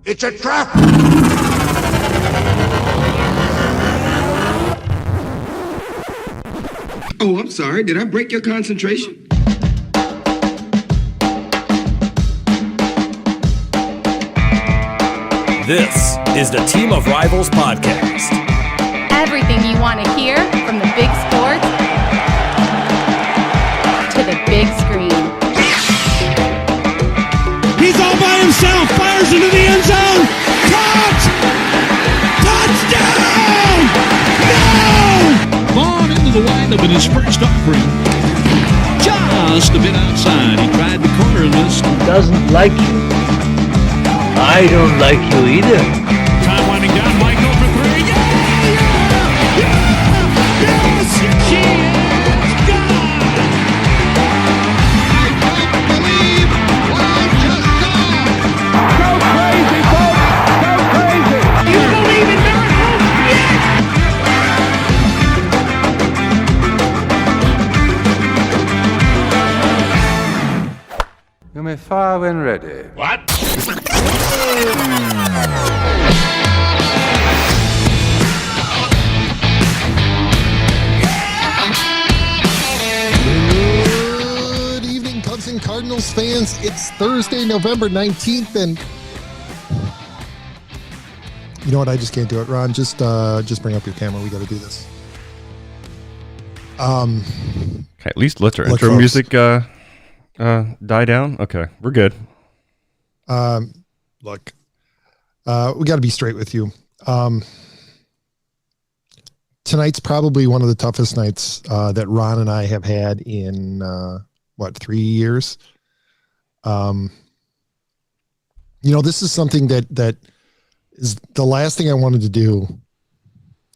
It's a trap! Oh, I'm sorry. Did I break your concentration? This is the Team of Rivals podcast. Everything you want to hear from the big sports to the big screen. He's all by himself, fires into the end zone. Caught! Touchdown! No! Vaughn into the windup in his first offering. Just a bit outside. He tried the corner and missed. Doesn't like you. I don't like you either. Time winding down. Michael for three. Yeah! Yes! She is gone! I can't believe what I've just saw! Go crazy, folks! Go crazy! You believe in miracles? Yes! You may fire when ready. What? Good evening, Cubs and Cardinals fans. It's Thursday, November 19th, and you know what? I just can't do it. Ron, just bring up your camera. We got to do this. Okay, at least let our intro music die down. Okay, we're good. Look, we got to be straight with you. Tonight's probably one of the toughest nights that Ron and I have had in 3 years. This is something that is the last thing I wanted to do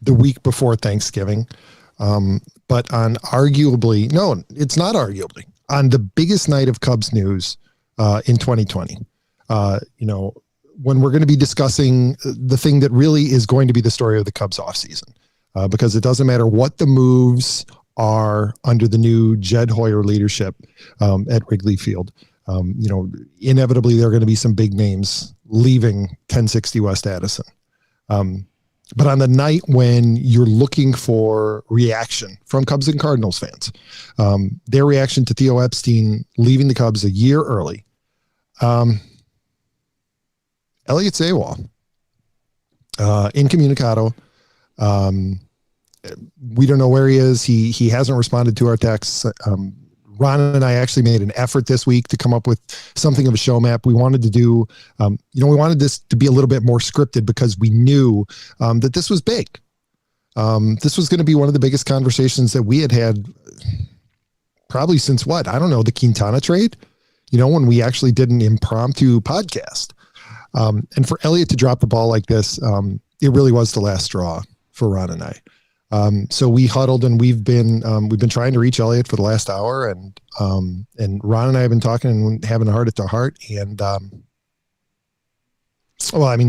the week before Thanksgiving. But on it's not arguably on the biggest night of Cubs news in 2020. When we're going to be discussing the thing that really is going to be the story of the Cubs offseason, because it doesn't matter what the moves are under the new Jed Hoyer leadership at Wrigley Field. Inevitably there are going to be some big names leaving 1060 West Addison. But on the night when you're looking for reaction from Cubs and Cardinals fans, their reaction to Theo Epstein leaving the Cubs a year early, Elliott's AWOL, incommunicado. We don't know where he is. He hasn't responded to our texts. Ron and I actually made an effort this week to come up with something of a show map. We wanted to do, we wanted this to be a little bit more scripted because we knew that this was big. This was going to be one of the biggest conversations that we had probably since the Quintana trade, when we actually did an impromptu podcast. And for Elliott to drop the ball like this, it really was the last straw for Ron and I. So we huddled and we've been trying to reach Elliott for the last hour, and Ron and I have been talking and having a heart to heart. And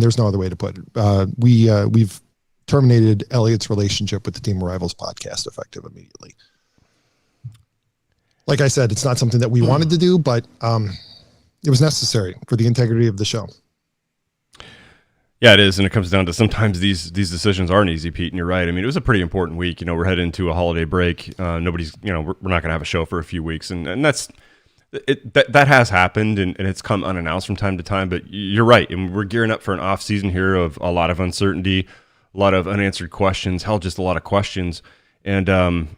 there's no other way to put it. We've terminated Elliott's relationship with the Team of Rivals podcast effective immediately. Like I said, it's not something that we wanted to do, but it was necessary for the integrity of the show. Yeah, it is, and it comes down to sometimes these decisions aren't easy, Pete, and you're right. I mean, it was a pretty important week. We're heading into a holiday break. Nobody's, we're not going to have a show for a few weeks, and that's it. That has happened, and it's come unannounced from time to time. But you're right, and we're gearing up for an off season here of a lot of uncertainty, a lot of unanswered questions. Hell, just a lot of questions, and it's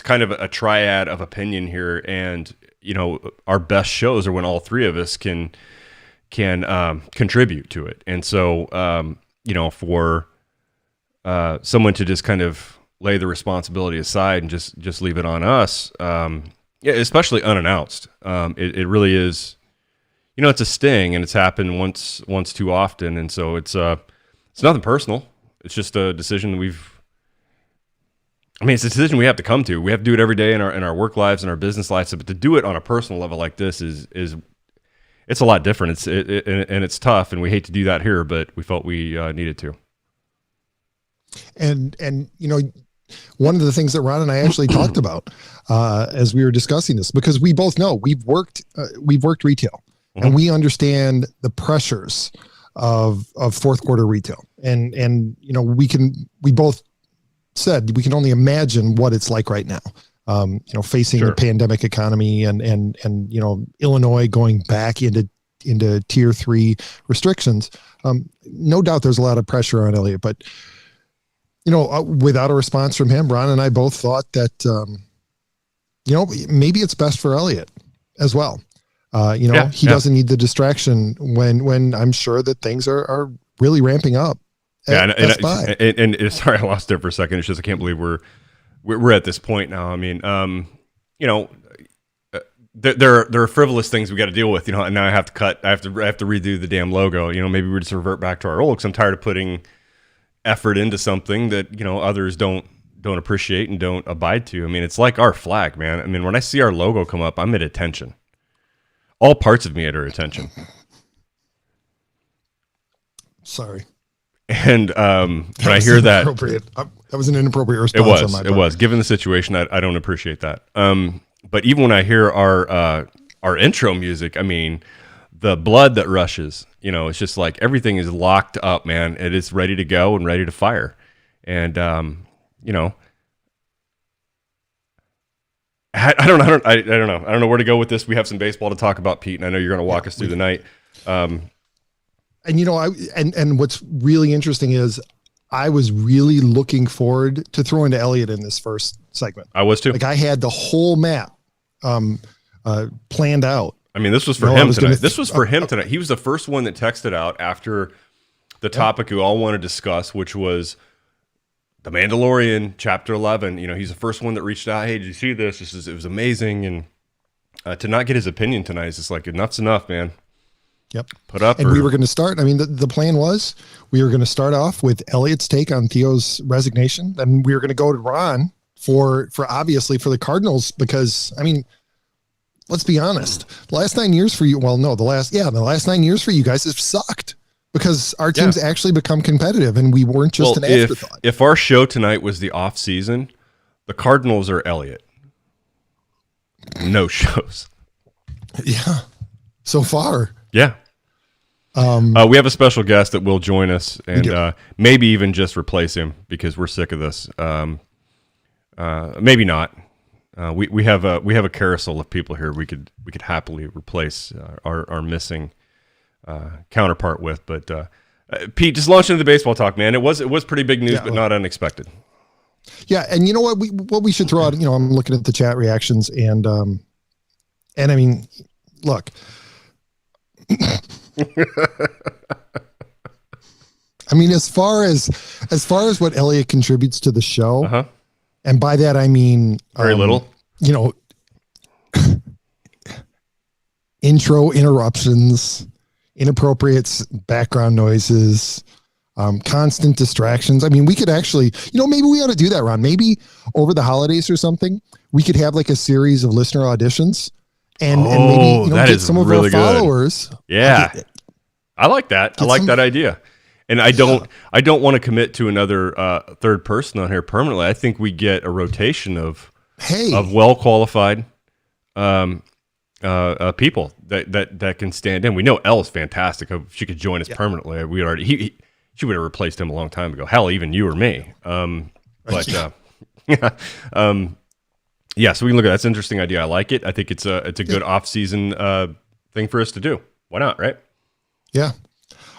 kind of a triad of opinion here, and our best shows are when all three of us can contribute to it. And so, for someone to just kind of lay the responsibility aside and just leave it on us, especially unannounced, it really is, it's a sting, and it's happened once too often. And so it's nothing personal. It's just a decision it's a decision we have to come to. We have to do it every day in our work lives and our business lives. But to do it on a personal level like this is it's a lot different. And it's tough, and we hate to do that here, but we felt we needed to. And one of the things that Ron and I actually talked about as we were discussing this, because we both know we've worked retail, and we understand the pressures of fourth quarter retail. And we both said we can only imagine what it's like right now. Facing Sure. the pandemic economy and Illinois going back into tier 3 restrictions. No doubt there's a lot of pressure on Elliott, but without a response from him, Ron and I both thought that, maybe it's best for Elliott as well. He doesn't need the distraction when I'm sure that things are really ramping up. And sorry, I lost there for a second. It's just I can't believe we're at this point now. I mean, there are frivolous things we got to deal with, and now I have to cut. I have to redo the damn logo. Maybe we just revert back to our old. Because I'm tired of putting effort into something that others don't appreciate and don't abide to. I mean, it's like our flag, man. I mean, when I see our logo come up, I'm at attention. All parts of me at our attention. Sorry. And when I hear that, that was an inappropriate response. On my part. It was. Given the situation, I don't appreciate that. But even when I hear our intro music, I mean, the blood that rushes. It's just like everything is locked up, man. It is ready to go and ready to fire. And I don't know. I don't know. I don't know where to go with this. We have some baseball to talk about, Pete, and I know you're going to walk us through the night. And what's really interesting is I was really looking forward to throwing to Elliott in this first segment. I was too. Like I had the whole map planned out. I mean, this was for him tonight. This was for him tonight. He was the first one that texted out after the topic we all want to discuss, which was The Mandalorian, Chapter 11. He's the first one that reached out. Hey, did you see this? It was amazing. And to not get his opinion tonight is just like, enough's enough, man. Yep. Put up. And we were going to start. I mean, the plan was we were going to start off with Elliott's take on Theo's resignation. Then we were going to go to Ron for obviously for the Cardinals, because, I mean, let's be honest. The last 9 years for you. Well, no, the last 9 years for you guys have sucked because our team's actually become competitive and we weren't just an afterthought. If our show tonight was the off season, the Cardinals are Elliott. No shows. Yeah. So far. Yeah. We have a special guest that will join us and maybe even just replace him because we're sick of this. Maybe not. We have a carousel of people here we could happily replace our missing counterpart with. But Pete, just launch into the baseball talk, man. It was pretty big news, but not unexpected. Yeah, and you know what we should throw out. I'm looking at the chat reactions and I mean, look. I mean, as far as what Elliott contributes to the show, and by that I mean very little. Intro interruptions, inappropriate background noises, constant distractions. I mean, we could actually, maybe we ought to do that, Ron. Maybe over the holidays or something, we could have like a series of listener auditions. And maybe get some of really our followers. Good. Yeah, I like that. I like that idea. And I don't want to commit to another third person on here permanently. I think we get a rotation of well qualified people that can stand in. We know Elle is fantastic. If she could join us permanently, she would have replaced him a long time ago. Hell, even you or me. Yeah, so we can look at that. That's an interesting idea. I like it. I think it's a good off-season thing for us to do. Why not, right? Yeah.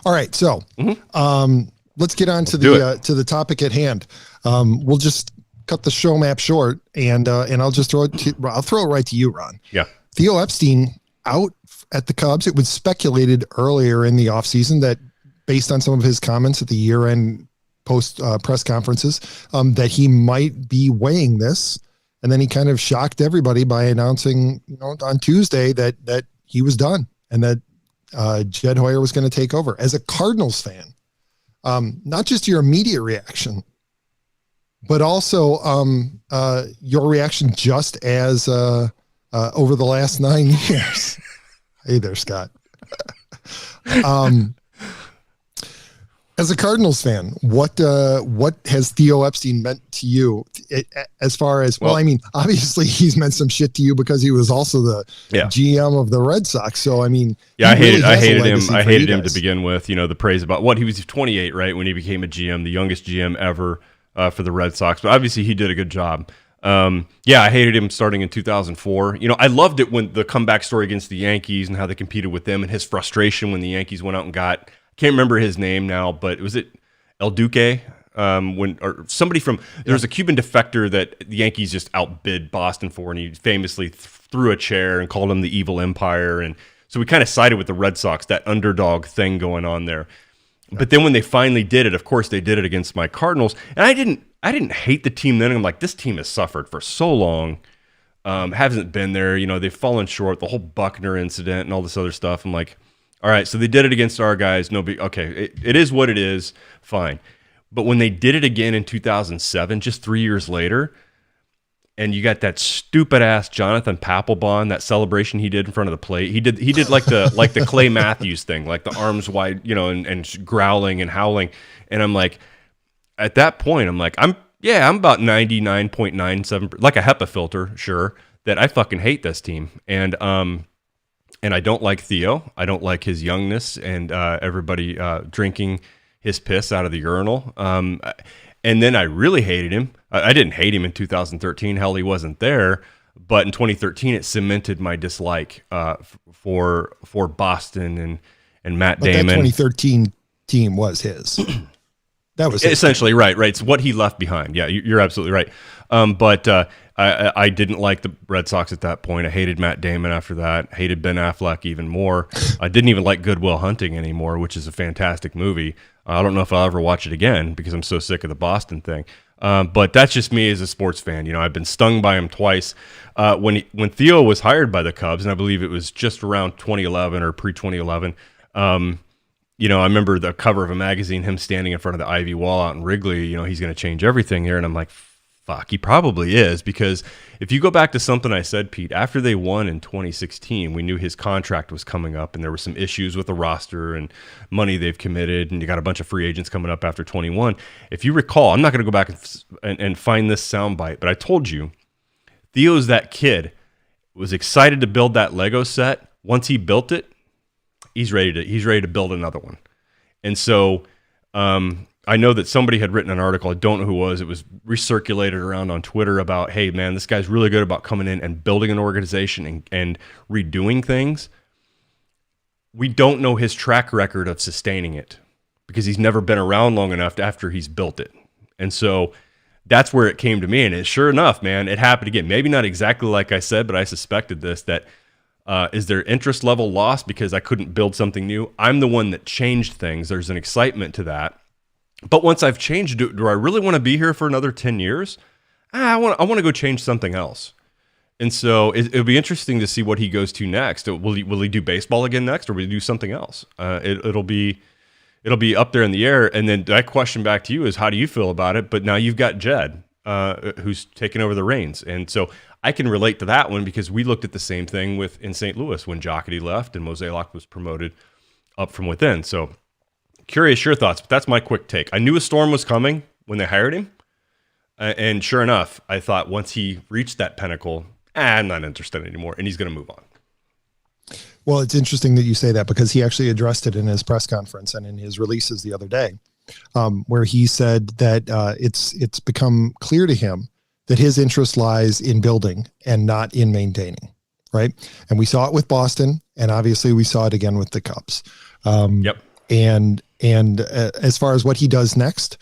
All right. So let's get on to the topic at hand. We'll just cut the show map short, and I'll just throw it right to you, Ron. Yeah. Theo Epstein out at the Cubs. It was speculated earlier in the offseason that, based on some of his comments at the year-end post press conferences, that he might be weighing this. And then he kind of shocked everybody by announcing, on Tuesday that he was done and that Jed Hoyer was going to take over. As a Cardinals fan, not just your immediate reaction, but also your reaction just as over the last 9 years. Hey there, Scott. As a Cardinals fan, what has Theo Epstein meant to you? as far as, well, I mean, obviously he's meant some shit to you because he was also the GM of the Red Sox. So, I mean, I hated him. I hated him to begin with. You know, the praise about he was 28, right, when he became a GM, the youngest GM ever for the Red Sox. But obviously he did a good job. I hated him starting in 2004. You know, I loved it when the comeback story against the Yankees and how they competed with them and his frustration when the Yankees went out and got, I can't remember his name now, but was it El Duque? Or somebody from, there's a Cuban defector that the Yankees just outbid Boston for, and he famously threw a chair and called him the evil empire. And so we kind of sided with the Red Sox, that underdog thing going on there. But then when they finally did it, of course they did it against my Cardinals, and I didn't hate the team then. I'm like, this team has suffered for so long, hasn't been there. You know, they've fallen short. The whole Buckner incident and all this other stuff. I'm like, all right, so they did it against our guys. No big. Okay, it is what it is. Fine. But when they did it again in 2007, just 3 years later, and you got that stupid ass Jonathan Papelbon, that celebration he did in front of the plate. He did like the Clay Matthews thing, like the arms wide, you know, and growling and howling. And I'm like, at that point, I'm about 99.97%, like a HEPA filter, sure, that I fucking hate this team. And I don't like Theo. I don't like his youngness and everybody drinking his piss out of the urinal. And then I really hated him. I didn't hate him in 2013. Hell, he wasn't there. But in 2013, it cemented my dislike for Boston and Matt Damon. That 2013 team was his. That was essentially right. It's what he left behind. Yeah, you're absolutely right. But I didn't like the Red Sox at that point. I hated Matt Damon after that. Hated Ben Affleck even more. I didn't even like Good Will Hunting anymore, which is a fantastic movie. I don't know if I'll ever watch it again because I'm so sick of the Boston thing. But that's just me as a sports fan. You know, I've been stung by him twice. When Theo was hired by the Cubs, and I believe it was just around 2011 or pre-2011. You know, I remember the cover of a magazine, him standing in front of the Ivy Wall out in Wrigley. You know, he's going to change everything here, and I'm like, fuck, he probably is, because if you go back to something I said, Pete, after they won in 2016, we knew his contract was coming up and there were some issues with the roster and money they've committed, and you got a bunch of free agents coming up after 21. If you recall, I'm not going to go back and find this soundbite, but I told you, Theo's that kid, was excited to build that Lego set. Once he built it, he's ready to build another one. And so, I know that somebody had written an article, I don't know who it was recirculated around on Twitter about, hey man, this guy's really good about coming in and building an organization and redoing things. We don't know his track record of sustaining it because he's never been around long enough after he's built it. And so that's where it came to me. And sure enough, man, it happened again. Maybe not exactly like I said, but I suspected this, that is their interest level lost because I couldn't build something new? I'm the one that changed things. There's an excitement to that. But once I've changed, do I really want to be here for another 10 years? I want to go change something else. And so it'll be interesting to see what he goes to next. Will he do baseball again next, or will he do something else? It'll be up there in the air. And then my question back to you is, how do you feel about it? But now you've got Jed, who's taken over the reins. And so I can relate to that one because we looked at the same thing in St. Louis when Jocketty left and Mozeliak was promoted up from within. So curious your thoughts, but that's my quick take. I knew a storm was coming when they hired him. And sure enough, I thought once he reached that pinnacle, I'm not interested anymore, and he's going to move on. Well, it's interesting that you say that because he actually addressed it in his press conference and in his releases the other day, where he said that it's become clear to him that his interest lies in building and not in maintaining, right? And we saw it with Boston, and obviously we saw it again with the Cubs. Yep. And as far as what he does next,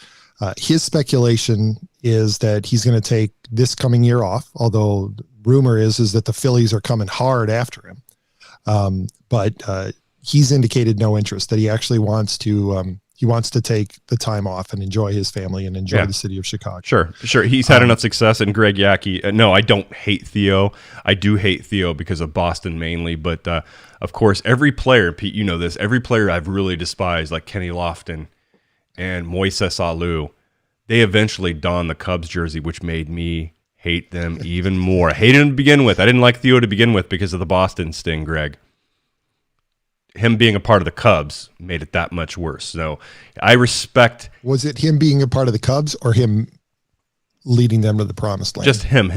his speculation is that he's going to take this coming year off, although rumor is that the Phillies are coming hard after him. But he's indicated no interest, that he actually wants to take the time off and enjoy his family and enjoy the city of Chicago. Sure. He's had enough success. And Greg Yackey, no, I don't hate Theo. I do hate Theo because of Boston mainly. But of course, every player, Pete, you know this, every player I've really despised, like Kenny Lofton and Moises Alou, they eventually donned the Cubs jersey, which made me hate them even more. I hated him to begin with. I didn't like Theo to begin with because of the Boston sting, Greg. Him being a part of the Cubs made it that much worse. So I respect. Was it him being a part of the Cubs or him leading them to the promised land. Just him,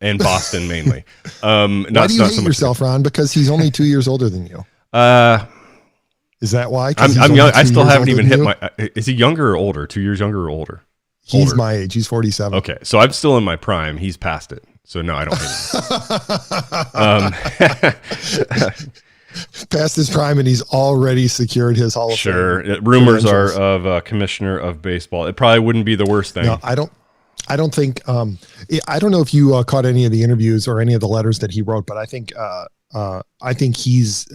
and Boston mainly. Why do you hate yourself, Ron? Because he's only 2 years older than you. Is that why? I'm young. I still haven't even hit my. Is he younger or older? 2 years younger or older? He's my age. He's 47. Okay, so I'm still in my prime. He's past it. So no, I don't hate him. Past his prime, and he's already secured his Hall of Fame. Rumors are of commissioner of baseball. It probably wouldn't be the worst thing. No, I don't think. I don't know if you caught any of the interviews or any of the letters that he wrote, but I think he's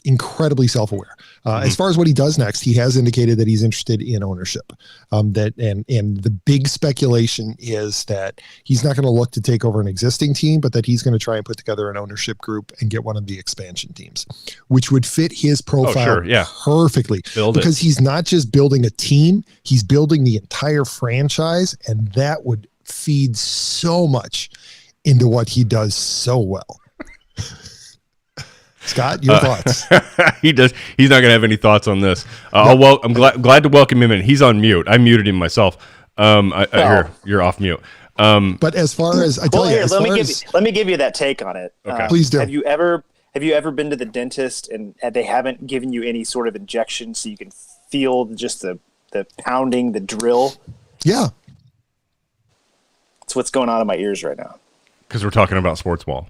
incredibly self-aware. As far as what he does next, he has indicated that he's interested in ownership. And the big speculation is that he's not going to look to take over an existing team, but that he's going to try and put together an ownership group and get one of the expansion teams, which would fit his profile perfectly. Because he's not just building a team, he's building the entire franchise, and that would feed so much into what he does so well. Scott, your thoughts? He does. He's not going to have any thoughts on this. I'm glad to welcome him in. He's on mute. I muted him myself. You're off mute. But as far as let me give you that take on it. Okay. Please do. Have you ever been to the dentist and they haven't given you any sort of injection so you can feel just the pounding, the drill? Yeah. That's what's going on in my ears right now. Because we're talking about sports ball.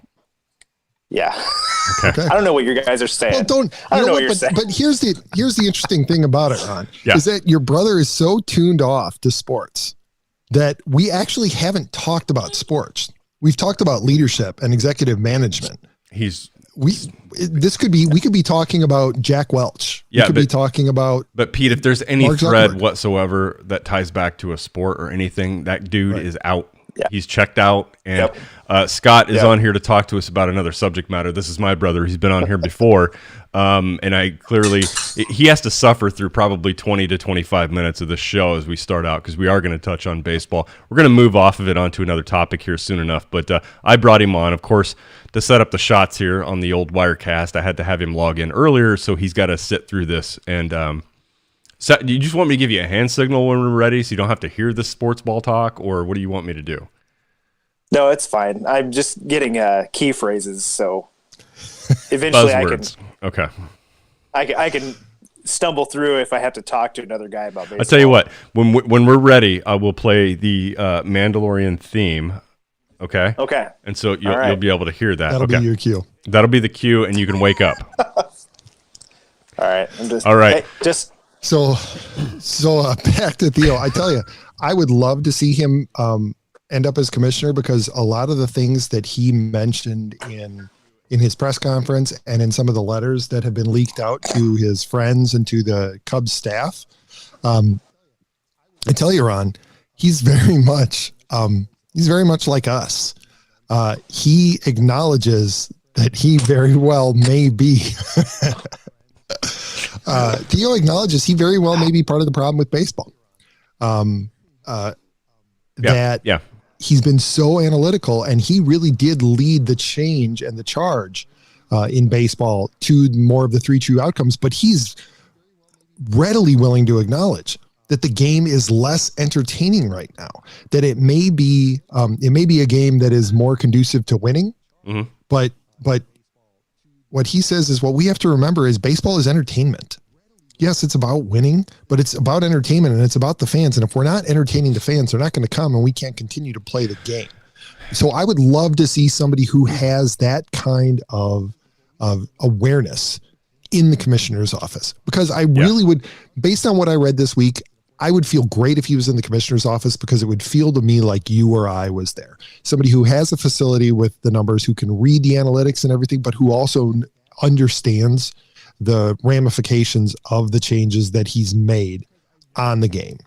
Yeah. Okay. I don't know what you guys are saying. Well, I don't know what you're saying. But here's the interesting thing about it, Ron, Yeah. is that your brother is so tuned off to sports that we actually haven't talked about sports. We've talked about leadership and executive management. We could be talking about Jack Welch. Yeah, we could be talking about. But Pete, if there's any Mark thread Zuckerberg whatsoever that ties back to a sport or anything, that dude is out. Yeah. He's checked out, and Scott is on here to talk to us about another subject matter. This is my brother. He's been on here before, and he has to suffer through probably 20 to 25 minutes of the show as we start out, because we are going to touch on baseball. We're going to move off of it onto another topic here soon enough, but I brought him on, of course, to set up the shots here on the old Wirecast. I had to have him log in earlier, so he's got to sit through this. And so do you just want me to give you a hand signal when we're ready so you don't have to hear the sports ball talk, or what do you want me to do? No, it's fine. I'm just getting key phrases, so eventually I can stumble through if I have to talk to another guy about baseball. I'll tell you what, when we're ready, I will play the Mandalorian theme. Okay? Okay. And so you'll be able to hear that. That'll be your cue. That'll be the cue, and you can wake up. All right. All right. Hey, So back to Theo. I tell you, I would love to see him end up as commissioner, because a lot of the things that he mentioned in his press conference and in some of the letters that have been leaked out to his friends and to the Cubs staff, I tell you, Ron, he's very much like us. He acknowledges that he very well may be. Theo acknowledges he very well may be part of the problem with baseball. He's been so analytical, and he really did lead the change and the charge in baseball to more of the three true outcomes. But he's readily willing to acknowledge that the game is less entertaining right now, that it may be a game that is more conducive to winning. Mm-hmm. But what he says is, what we have to remember is baseball is entertainment. Yes, it's about winning, but it's about entertainment, and it's about the fans. And if we're not entertaining the fans, they're not going to come, and we can't continue to play the game. So I would love to see somebody who has that kind of awareness in the commissioner's office, because I really would, based on what I read this week, I would feel great if he was in the commissioner's office, because it would feel to me like you or I was there. Somebody who has a facility with the numbers, who can read the analytics and everything, but who also understands the ramifications of the changes that he's made on the game.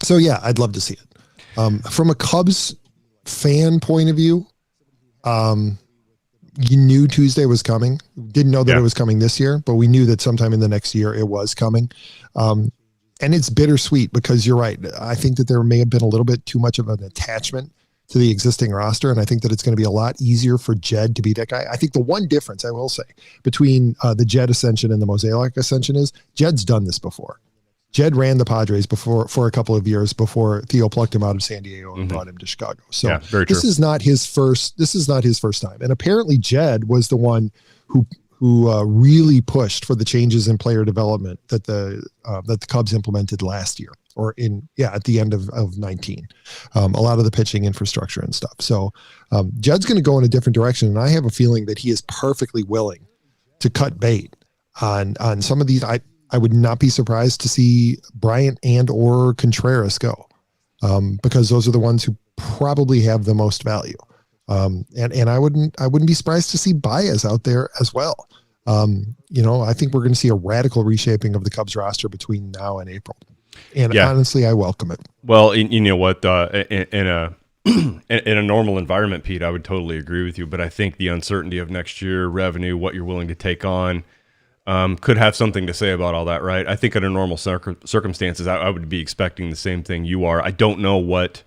So yeah, I'd love to see it. From a Cubs fan point of view, you knew Tuesday was coming. Didn't know that it was coming this year, but we knew that sometime in the next year it was coming. And it's bittersweet, because you're right. I think that there may have been a little bit too much of an attachment to the existing roster, and I think that it's going to be a lot easier for Jed to be that guy. I think the one difference, I will say, between the Jed ascension and the Mozeliak ascension is Jed's done this before. Jed ran the Padres for a couple of years before Theo plucked him out of San Diego and brought him to Chicago. So this is not his first time. And apparently Jed was the one who really pushed for the changes in player development that the Cubs implemented last year, or at the end of 19. A lot of the pitching infrastructure and stuff. So Jed's going to go in a different direction, and I have a feeling that he is perfectly willing to cut bait on some of these. I would not be surprised to see Bryant and or Contreras go, because those are the ones who probably have the most value. And I wouldn't be surprised to see Baez out there as well. I think we're going to see a radical reshaping of the Cubs roster between now and April. And honestly, I welcome it. Well, you know what, in a normal environment, Pete, I would totally agree with you. But I think the uncertainty of next year, revenue, what you're willing to take on, could have something to say about all that, right? I think under normal circumstances, I would be expecting the same thing you are. I don't know what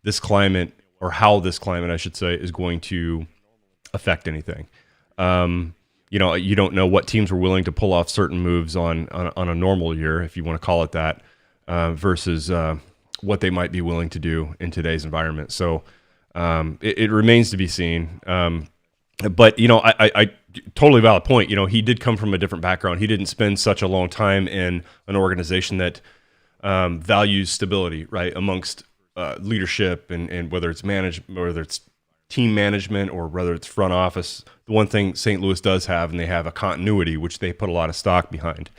this climate, or how this climate, I should say, is going to affect anything. You don't know what teams were willing to pull off certain moves on a normal year, if you want to call it that, versus what they might be willing to do in today's environment. So it remains to be seen. But I totally valid point. He did come from a different background. He didn't spend such a long time in an organization that values stability, right, amongst leadership and whether it's whether it's team management or whether it's front office. The one thing St. Louis does have, and they have a continuity, which they put a lot of stock behind.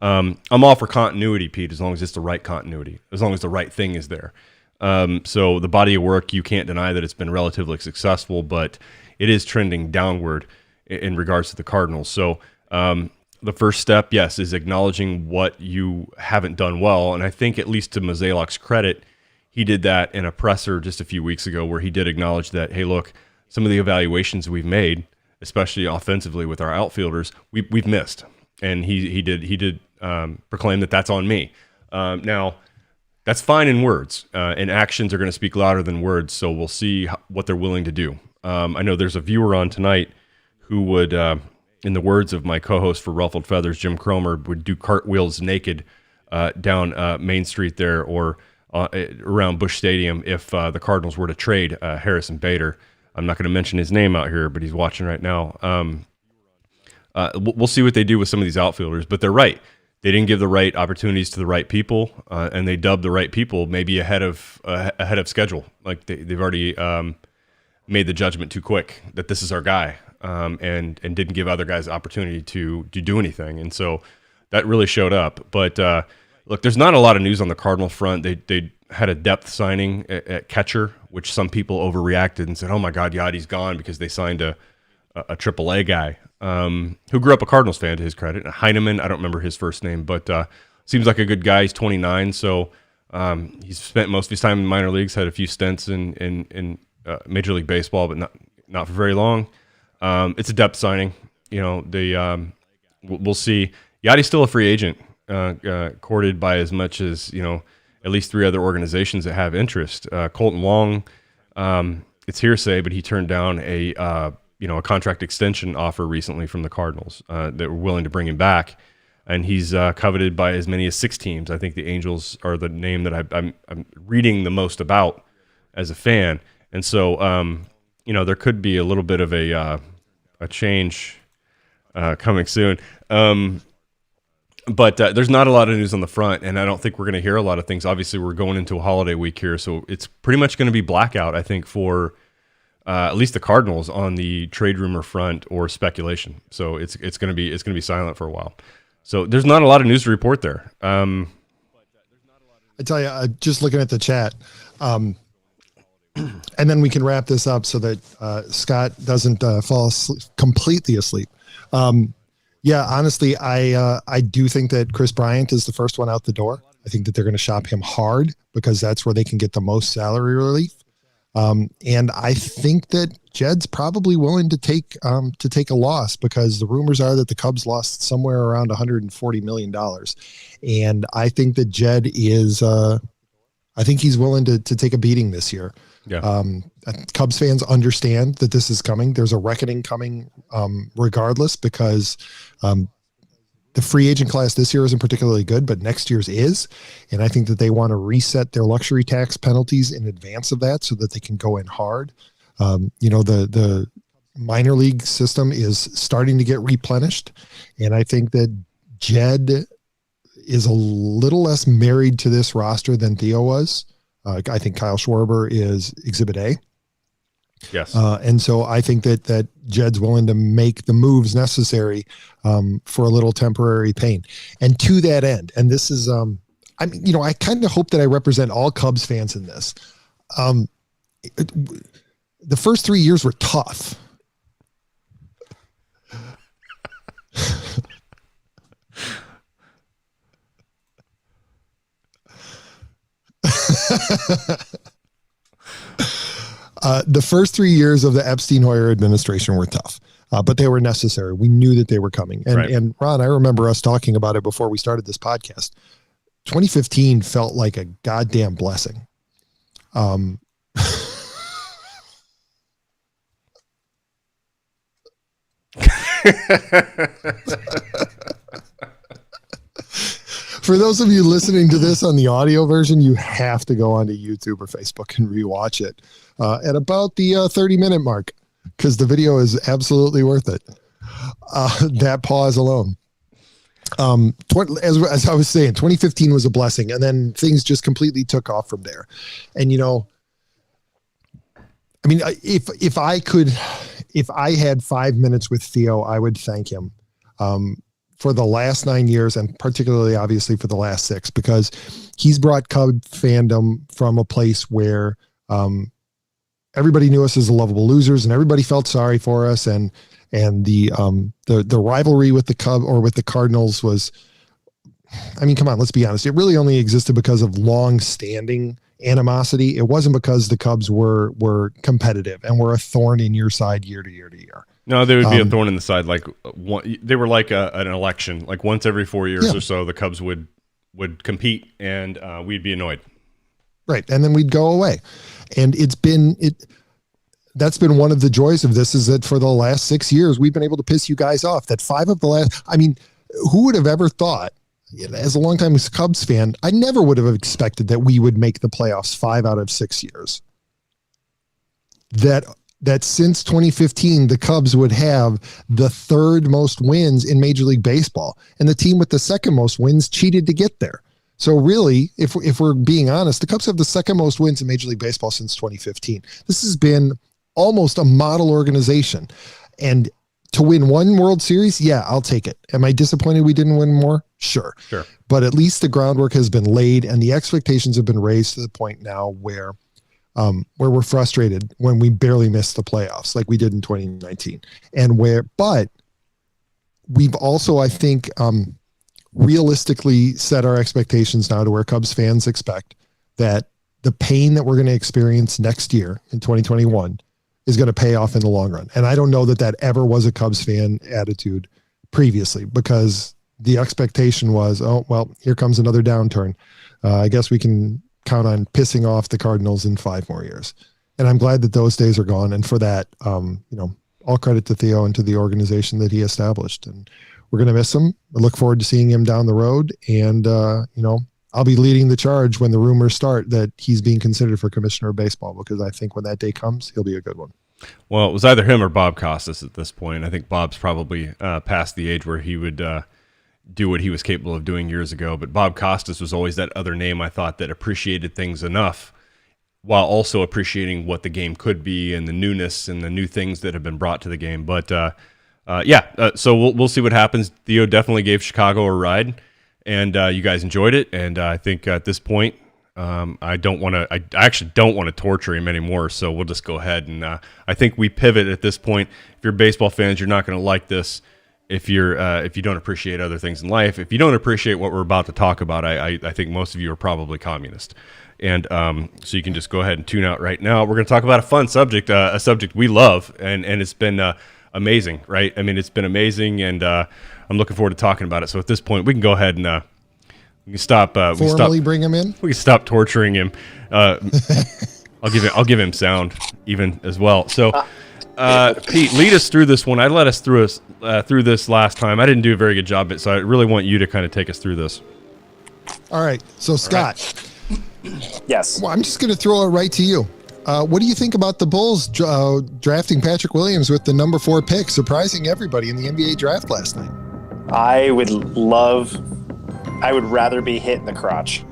I'm all for continuity, Pete, as long as it's the right continuity, as long as the right thing is there. So the body of work, you can't deny that it's been relatively successful, but it is trending downward in regards to the Cardinals. So the first step, yes, is acknowledging what you haven't done well. And I think, at least to Mozeliak's credit, he did that in a presser just a few weeks ago, where he did acknowledge that, hey, look, some of the evaluations we've made, especially offensively with our outfielders, we've missed. And he did proclaim that that's on me. Now, that's fine in words, and actions are going to speak louder than words. So we'll see what they're willing to do. I know there's a viewer on tonight who would, in the words of my co-host for Ruffled Feathers, Jim Cromer, would do cartwheels naked down Main Street there, or around Busch Stadium, if the Cardinals were to trade Heiress and Bader. I'm not going to mention his name out here, but he's watching right now. We'll see what they do with some of these outfielders, but they're right. They didn't give the right opportunities to the right people, and they dubbed the right people maybe ahead of schedule. Like they've already made the judgment too quick that this is our guy, and didn't give other guys the opportunity to do anything. And so that really showed up. But look, there's not a lot of news on the Cardinal front. They had a depth signing at catcher, which some people overreacted and said, oh my God, Yadi's gone because they signed a AAA guy who grew up a Cardinals fan, to his credit. Heineman, I don't remember his first name, but seems like a good guy. He's 29, so he's spent most of his time in minor leagues, had a few stints in Major League Baseball, but not for very long. It's a depth signing. We'll see. Yadi's still a free agent, courted by as much as at least 3 other organizations that have interest. Colton Wong, it's hearsay, but he turned down a contract extension offer recently from the Cardinals that were willing to bring him back, and he's coveted by as many as 6 teams. I think the Angels are the name that I'm reading the most about as a fan, and so there could be a little bit of a change coming soon. But there's not a lot of news on the front, and I don't think we're going to hear a lot of things. Obviously, we're going into a holiday week here, so it's pretty much going to be blackout, I think, for at least the Cardinals on the trade rumor front or speculation. So it's going to be silent for a while. So there's not a lot of news to report there. I tell you, just looking at the chat, and then we can wrap this up so that Scott doesn't fall completely asleep. Yeah, honestly, I do think that Chris Bryant is the first one out the door. I think that they're going to shop him hard because that's where they can get the most salary relief. And I think that Jed's probably willing to take a loss, because the rumors are that the Cubs lost somewhere around $140 million. And I think that Jed is, I think he's willing to take a beating this year. Yeah. Cubs fans understand that this is coming. There's a reckoning coming, regardless, because the free agent class this year isn't particularly good, but next year's is. And I think that they want to reset their luxury tax penalties in advance of that so that they can go in hard. The minor league system is starting to get replenished. And I think that Jed is a little less married to this roster than Theo was. I think Kyle Schwarber is Exhibit A. Yes. And so I think that Jed's willing to make the moves necessary for a little temporary pain. And to that end, and this is, I kind of hope that I represent all Cubs fans in this. The first 3 years were tough. The first 3 years of the Epstein-Hoyer administration were tough, but they were necessary. We knew that they were coming. And Ron, I remember us talking about it before we started this podcast. 2015 felt like a goddamn blessing. For those of you listening to this on the audio version, you have to go onto YouTube or Facebook and rewatch it at about the 30-minute mark, because the video is absolutely worth it. That pause alone. As I was saying, 2015 was a blessing, and then things just completely took off from there. And, if I had 5 minutes with Theo, I would thank him for the last 9 years, and particularly obviously for the last 6, because he's brought Cub fandom from a place where everybody knew us as the lovable losers, and everybody felt sorry for us, and the rivalry with the Cub or with the Cardinals was, come on, let's be honest. It really only existed because of long-standing animosity. It wasn't because the Cubs were competitive and were a thorn in your side year to year to year. No, they would be a thorn in the side. They were like an election. Like once every 4 years or so, the Cubs would compete, and we'd be annoyed. Right, and then we'd go away. And that's been one of the joys of this, is that for the last 6 years, we've been able to piss you guys off. That 5 of the last, who would have ever thought, as a longtime Cubs fan, I never would have expected that we would make the playoffs 5 out of 6 years. That since 2015, the Cubs would have the 3rd most wins in Major League Baseball, and the team with the 2nd most wins cheated to get there. So really, if we're being honest, the Cubs have the 2nd most wins in Major League Baseball since 2015. This has been almost a model organization. And to win 1 World Series, yeah, I'll take it. Am I disappointed we didn't win more? Sure. But at least the groundwork has been laid, and the expectations have been raised to the point now where we're frustrated when we barely missed the playoffs like we did in 2019. But we've also, I think, realistically set our expectations now to where Cubs fans expect that the pain that we're going to experience next year in 2021 is going to pay off in the long run. And I don't know that ever was a Cubs fan attitude previously, because the expectation was, oh, well, here comes another downturn. I guess we can count on pissing off the Cardinals in 5 more years. And I'm glad that those days are gone. And for that, all credit to Theo and to the organization that he established. And we're going to miss him. I look forward to seeing him down the road. And, I'll be leading the charge when the rumors start that he's being considered for commissioner of baseball, because I think when that day comes, he'll be a good one. Well, it was either him or Bob Costas at this point. I think Bob's probably past the age where he would do what he was capable of doing years ago. But Bob Costas was always that other name, I thought, that appreciated things enough while also appreciating what the game could be and the newness and the new things that have been brought to the game. But so we'll see what happens. Theo definitely gave Chicago a ride, and you guys enjoyed it. And I think at this point, I actually don't want to torture him anymore. So we'll just go ahead and I think we pivot at this point. If you're baseball fans, you're not going to like this. If you don't appreciate other things in life, if you don't appreciate what we're about to talk about, I think most of you are probably communist. And so you can just go ahead and tune out right now. We're going to talk about a fun subject, a subject we love, and it's been amazing, right? I mean, it's been amazing, and I'm looking forward to talking about it. So at this point, we can go ahead and we can stop. Bring him in. We can stop torturing him. I'll give him sound even as well. So Pete, lead us through this one. I led us through this last time. I didn't do a very good job, so I really want you to kind of take us through this. All right. So, Scott. Yes. Well, I'm just going to throw it right to you. What do you think about the Bulls drafting Patrick Williams with the number 4 pick, surprising everybody in the NBA draft last night? I would rather be hit in the crotch.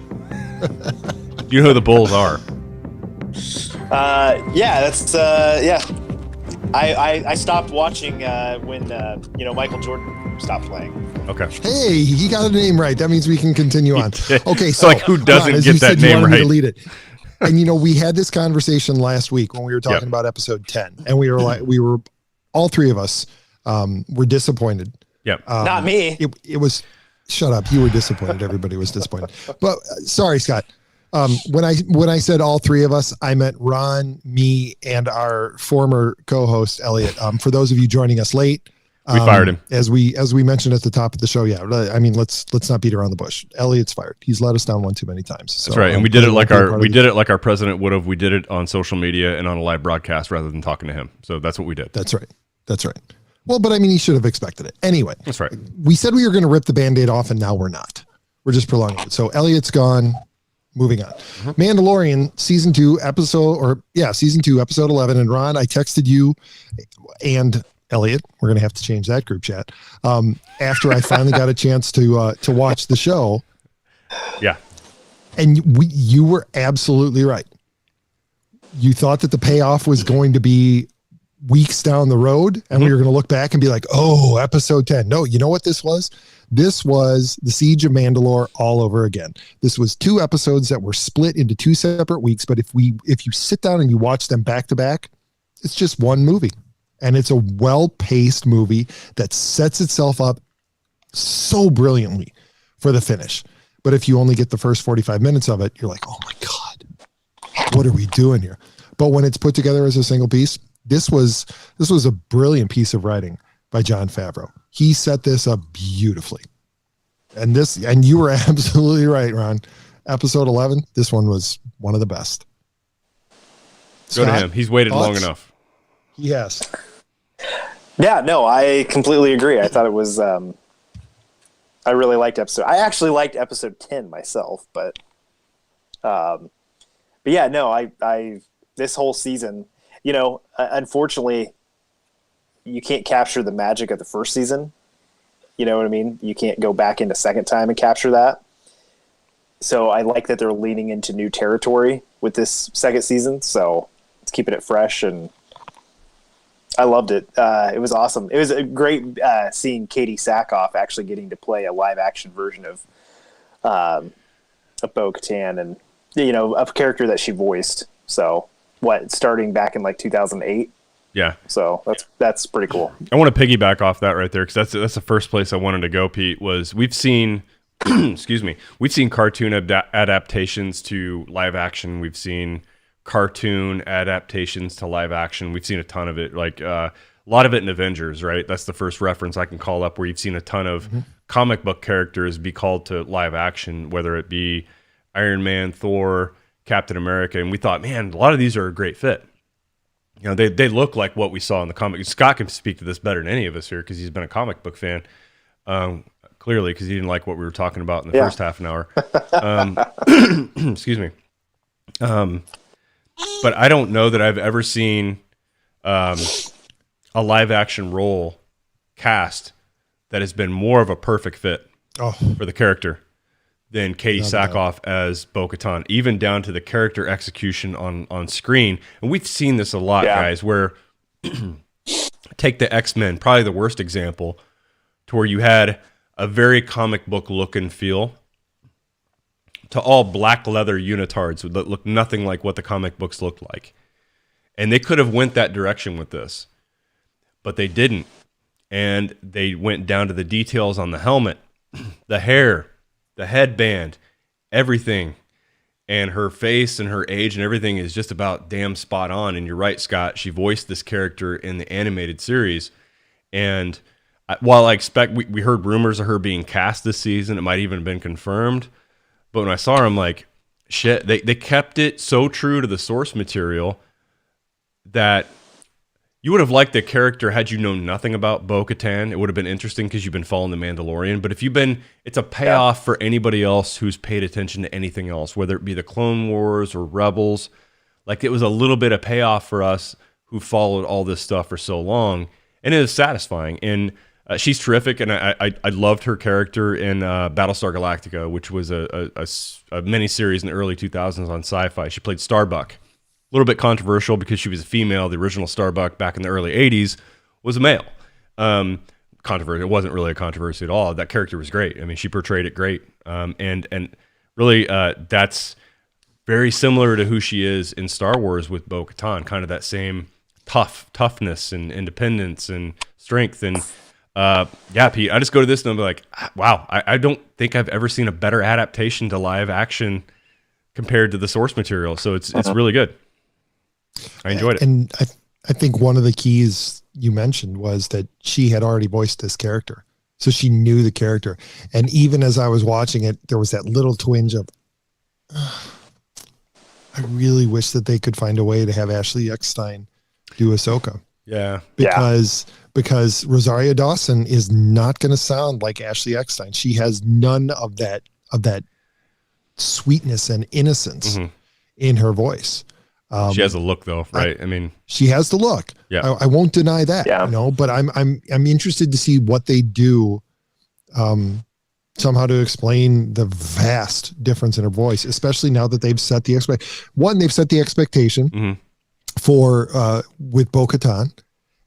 You know who the Bulls are? I stopped watching when Michael Jordan stopped playing. Okay. Hey, he got a name right. That means we can continue on. Okay, so like who doesn't Ron, get that name right? To lead it. And we had this conversation last week when we were talking about episode 10, and we were all three of us were disappointed. Yep. Not me. It was. Shut up. You were disappointed. Everybody was disappointed. But sorry, Scott. When I said all three of us, I meant Ron, me, and our former co-host Elliott. For those of you joining us late, we fired him as we mentioned at the top of the show. Yeah, I mean let's not beat around the bush. Elliott's fired. He's let us down one too many times. So, that's right, and we did it like our president would have. We did it on social media and on a live broadcast rather than talking to him. So that's what we did. That's right. Well, but I mean, he should have expected it. Anyway, that's right. We said we were going to rip the Band-Aid off, and now we're not. We're just prolonging it. So Elliott's gone. Moving on. Mandalorian season 2, episode 11. And Ron, I texted you and Elliott. We're going to have to change that group chat. After I finally got a chance to watch the show. Yeah. And you were absolutely right. You thought that the payoff was going to be weeks down the road, and we were going to look back and be like, oh, episode 10. No, you know what this was? This was the Siege of Mandalore all over again. This was 2 episodes that were split into 2 separate weeks. But if you sit down and you watch them back to back, it's just one movie, and it's a well-paced movie that sets itself up so brilliantly for the finish. But if you only get the first 45 minutes of it, you're like, oh my God, what are we doing here? But when it's put together as a single piece, this was a brilliant piece of writing by Jon Favreau. He set this up beautifully. And you were absolutely right, Ron. Episode 11, this one was one of the best. Go to him. He's waited long enough. Yes. Yeah, no, I completely agree. I thought it was I really liked I actually liked episode 10 myself, but yeah, no, I this whole season, unfortunately, you can't capture the magic of the first season. You know what I mean? You can't go back into second time and capture that. So I like that they're leaning into new territory with this second season. So it's keeping it fresh, and I loved it. It was awesome. It was a great seeing Katie Sackhoff actually getting to play a live action version of Bo-Katan, and a character that she voiced. So starting back in like 2008. Yeah. So that's pretty cool. I want to piggyback off that right there, because that's the first place I wanted to go, Pete, was we've seen we've seen cartoon adaptations to live action. We've seen cartoon adaptations to live action. We've seen a ton of it, like a lot of it in Avengers, right? That's the first reference I can call up where you've seen a ton of comic book characters be called to live action, whether it be Iron Man, Thor, Captain America. And we thought, man, a lot of these are a great fit. They look like what we saw in the comic. Scott can speak to this better than any of us here because he's been a comic book fan, clearly, because he didn't like what we were talking about in the first half an hour. Excuse me. But I don't know that I've ever seen a live action role cast that has been more of a perfect fit for the character than Katie Sackhoff as Bo-Katan, even down to the character execution on screen. And we've seen this a lot, guys, where take the X-Men, probably the worst example, to where you had a very comic book look and feel to all black leather unitards that look nothing like what the comic books looked like. And they could have went that direction with this, but they didn't. And they went down to the details on the helmet, the hair, the headband, everything, and her face and her age and everything is just about damn spot on. And you're right, Scott, she voiced this character in the animated series. And while I expect, we heard rumors of her being cast this season, it might even have been confirmed. But when I saw her, I'm like, shit, they kept it so true to the source material that You would have liked the character had you known nothing about Bo-Katan. It would have been interesting because you've been following The Mandalorian. But if you've been, it's a payoff for anybody else who's paid attention to anything else, whether it be the Clone Wars or Rebels. Like, it was a little bit of payoff for us who followed all this stuff for so long, and it is satisfying. And she's terrific, and I loved her character in Battlestar Galactica, which was a miniseries in the early 2000s on Sci-Fi. She played Starbuck. A little bit controversial because she was a female. The original Starbuck back in the early 80s was a male. Controversial. It wasn't really a controversy at all. That character was great. I mean, she portrayed it great. And really, that's very similar to who she is in Star Wars with Bo-Katan, kind of that same toughness and independence and strength. And Pete, I just go to this and I'm like, wow, I don't think I've ever seen a better adaptation to live action compared to the source material. So it's really good. I enjoyed it. And I think one of the keys you mentioned was that she had already voiced this character. So she knew the character. And even as I was watching it, there was that little twinge of, I really wish that they could find a way to have Ashley Eckstein do Ahsoka. Yeah. Because Rosario Dawson is not going to sound like Ashley Eckstein. She has none of that sweetness and innocence in her voice. She has a look, though, right? I mean, she has the look. Yeah, I won't deny that. Yeah. You know, but I'm interested to see what they do, somehow to explain the vast difference in her voice, especially now that they've set the expectation for with Bo-Katan,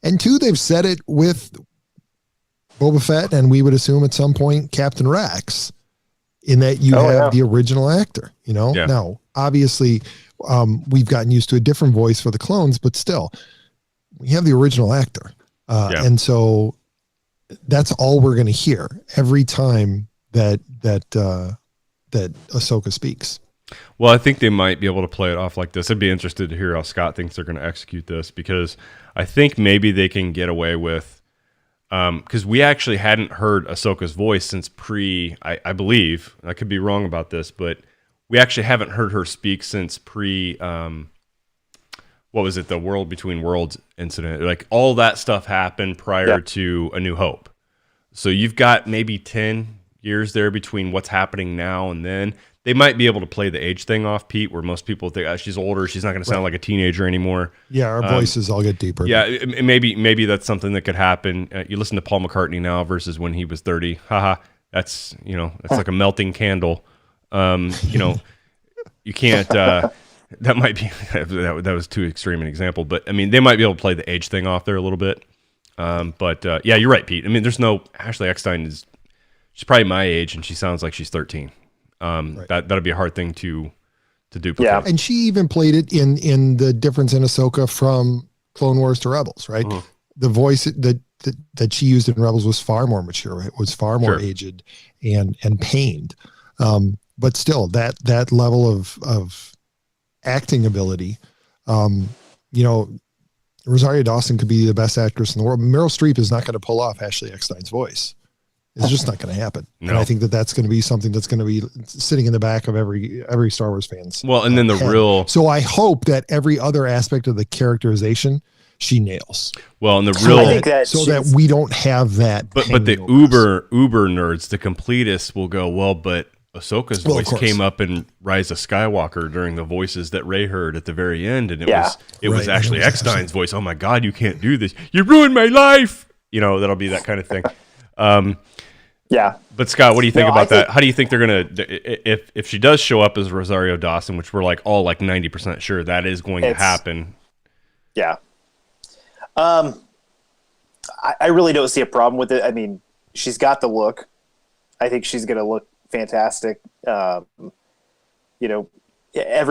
and two, they've set it with Boba Fett, and we would assume at some point Captain Rex, in that you have the original actor. You know, now obviously. We've gotten used to a different voice for the clones, but still, we have the original actor, and so that's all we're going to hear every time that Ahsoka speaks. Well, I think they might be able to play it off like this. I'd be interested to hear how Scott thinks they're going to execute this, because I think maybe they can get away with, because we actually hadn't heard Ahsoka's voice since I believe, I could be wrong about this, but we actually haven't heard her speak since what was it, the World Between Worlds incident. Like, all that stuff happened prior to A New Hope. So you've got maybe 10 years there between what's happening now and then. They might be able to play the age thing off, Pete, where most people think, she's older, she's not going to sound like a teenager anymore. Yeah, our voices all get deeper. Yeah, maybe that's something that could happen. You listen to Paul McCartney now versus when he was 30. Haha, that's like a melting candle. You can't, that might be, that was too extreme an example, but I mean, they might be able to play the age thing off there a little bit. But you're right, Pete. I mean, there's no, Ashley Eckstein she's probably my age and she sounds like she's 13. That'd be a hard thing to duplicate. Yeah. And she even played it in the difference in Ahsoka from Clone Wars to Rebels, right? The voice that she used in Rebels was far more mature. It was far more aged and pained. But still, that level of acting ability, Rosario Dawson could be the best actress in the world. Meryl Streep is not going to pull off Ashley Eckstein's voice. It's just not going to happen. No. And I think that's going to be something that's going to be sitting in the back of every Star Wars fan's. Well, and then So I hope that every other aspect of the characterization she nails. Well, and that we don't have that. But the uber nerds, the completists, will go, well, but Ahsoka's voice came up in Rise of Skywalker during the voices that Rey heard at the very end, and it was Ashley Eckstein's voice. Oh my God, you can't do this! You ruined my life. That'll be that kind of thing. But Scott, what do you think about that? How do you think they're gonna, if she does show up as Rosario Dawson, which we're all 90% sure that is going to happen? Yeah. I really don't see a problem with it. I mean, she's got the look. I think she's gonna look fantastic. Every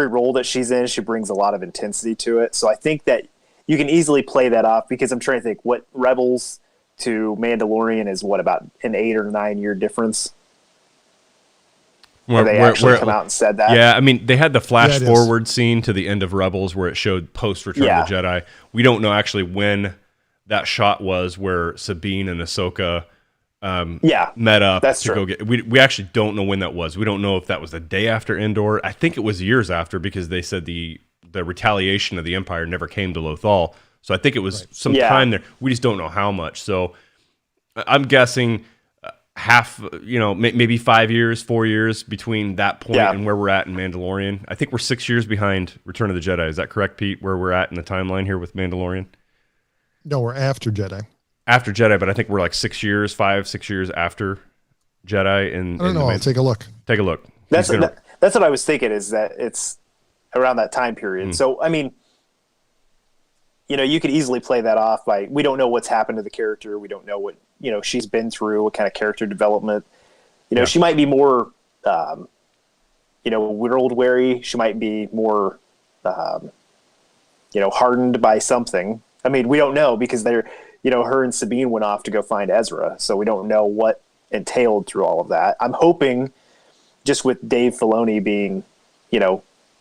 role that she's in, she brings a lot of intensity to it. So I think that you can easily play that off, because I'm trying to think what Rebels to Mandalorian is about an 8 or 9 year difference. Where they actually come out and said that. Yeah, I mean, they had the flash forward scene to the end of Rebels where it showed post Return of the Jedi. We don't know actually when that shot was where Sabine and Ahsoka met up go get. We actually don't know when that was. We don't know if that was the day after Endor. I think it was years after, because they said the retaliation of the Empire never came to Lothal. So I think it was some time there. We just don't know how much. So I'm guessing half, maybe 5 years, 4 years between that point and where we're at in Mandalorian. I think we're 6 years behind Return of the Jedi. Is that correct, Pete, where we're at in the timeline here with Mandalorian? No, we're after Jedi. After Jedi, but I think we're like 6 years, 6 years after Jedi. I don't know. I'll take a look. Take a look. That's what I was thinking, is that it's around that time period. So, I mean, you could easily play that off by, we don't know what's happened to the character. We don't know what, she's been through, what kind of character development. She might be more, world weary. She might be more, hardened by something. I mean, we don't know, because they're, her and Sabine went off to go find Ezra. So we don't know what entailed through all of that. I'm hoping, just with Dave Filoni being,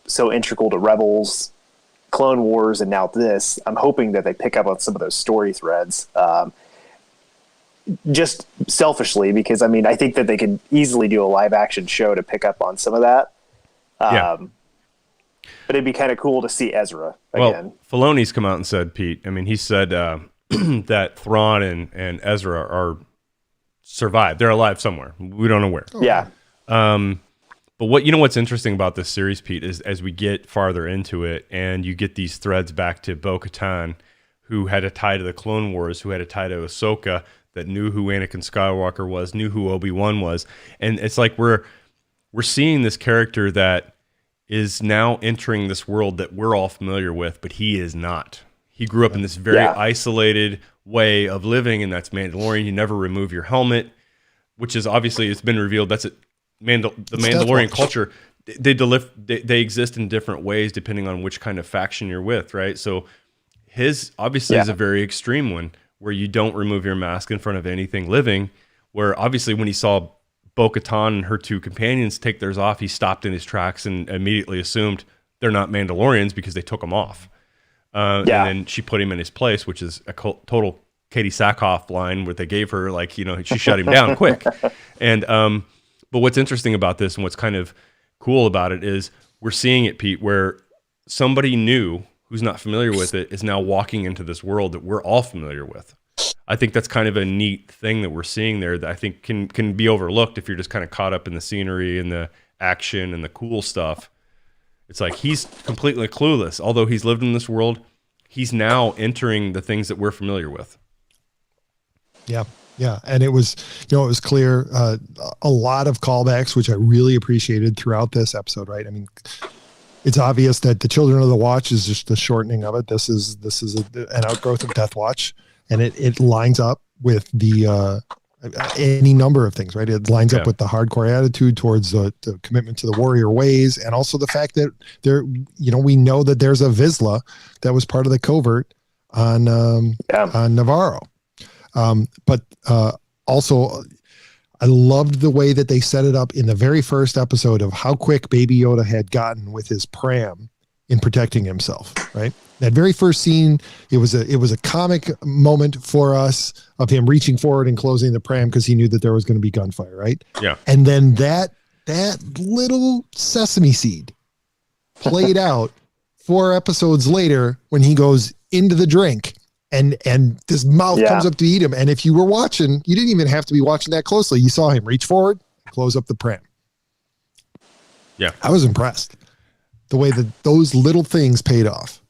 so integral to Rebels, Clone Wars, and now this, I'm hoping that they pick up on some of those story threads. Just selfishly, because I think that they could easily do a live action show to pick up on some of that. But it'd be kind of cool to see Ezra again. Well, Filoni's come out and said, Pete, he said that Thrawn and Ezra are survived. They're alive somewhere. We don't know where. Yeah. But what's interesting about this series, Pete, is as we get farther into it and you get these threads back to Bo-Katan, who had a tie to the Clone Wars, who had a tie to Ahsoka, that knew who Anakin Skywalker was, knew who Obi-Wan was. And it's like we're seeing this character that is now entering this world that we're all familiar with, but he is not. He grew up in this very isolated way of living, and that's Mandalorian. You never remove your helmet, which is obviously, it's been revealed, that's it. The Mandalorian culture, they exist in different ways depending on which kind of faction you're with, right? So his obviously is a very extreme one, where you don't remove your mask in front of anything living, where obviously when he saw Bo-Katan and her two companions take theirs off, he stopped in his tracks and immediately assumed they're not Mandalorians because they took them off. And then she put him in his place, which is a total Katie Sackhoff line where they gave her, she shut him down quick. And but what's interesting about this and what's kind of cool about it is we're seeing it, Pete, where somebody new who's not familiar with it is now walking into this world that we're all familiar with. I think that's kind of a neat thing that we're seeing there that I think can be overlooked if you're just kind of caught up in the scenery and the action and the cool stuff. It's like he's completely clueless. Although he's lived in this world, he's now entering the things that we're familiar with. Yeah, and it was, it was clear, a lot of callbacks, which I really appreciated throughout this episode, right? It's obvious that the Children of the Watch is just the shortening of it. This is an outgrowth of Death Watch, and it lines up with the any number of things, right? It lines up with the hardcore attitude towards the commitment to the warrior ways, and also the fact that we know that there's a Vizsla that was part of the covert on Navarro. But also, I loved the way that they set it up in the very first episode of how quick Baby Yoda had gotten with his pram in protecting himself, right? That very first scene, it was a comic moment for us of him reaching forward and closing the pram because he knew that there was going to be gunfire, right? Yeah. And then that little sesame seed played out 4 episodes later when he goes into the drink and this mouth comes up to eat him. And if you were watching, you didn't even have to be watching that closely. You saw him reach forward, close up the pram. Yeah. I was impressed. The way that those little things paid off.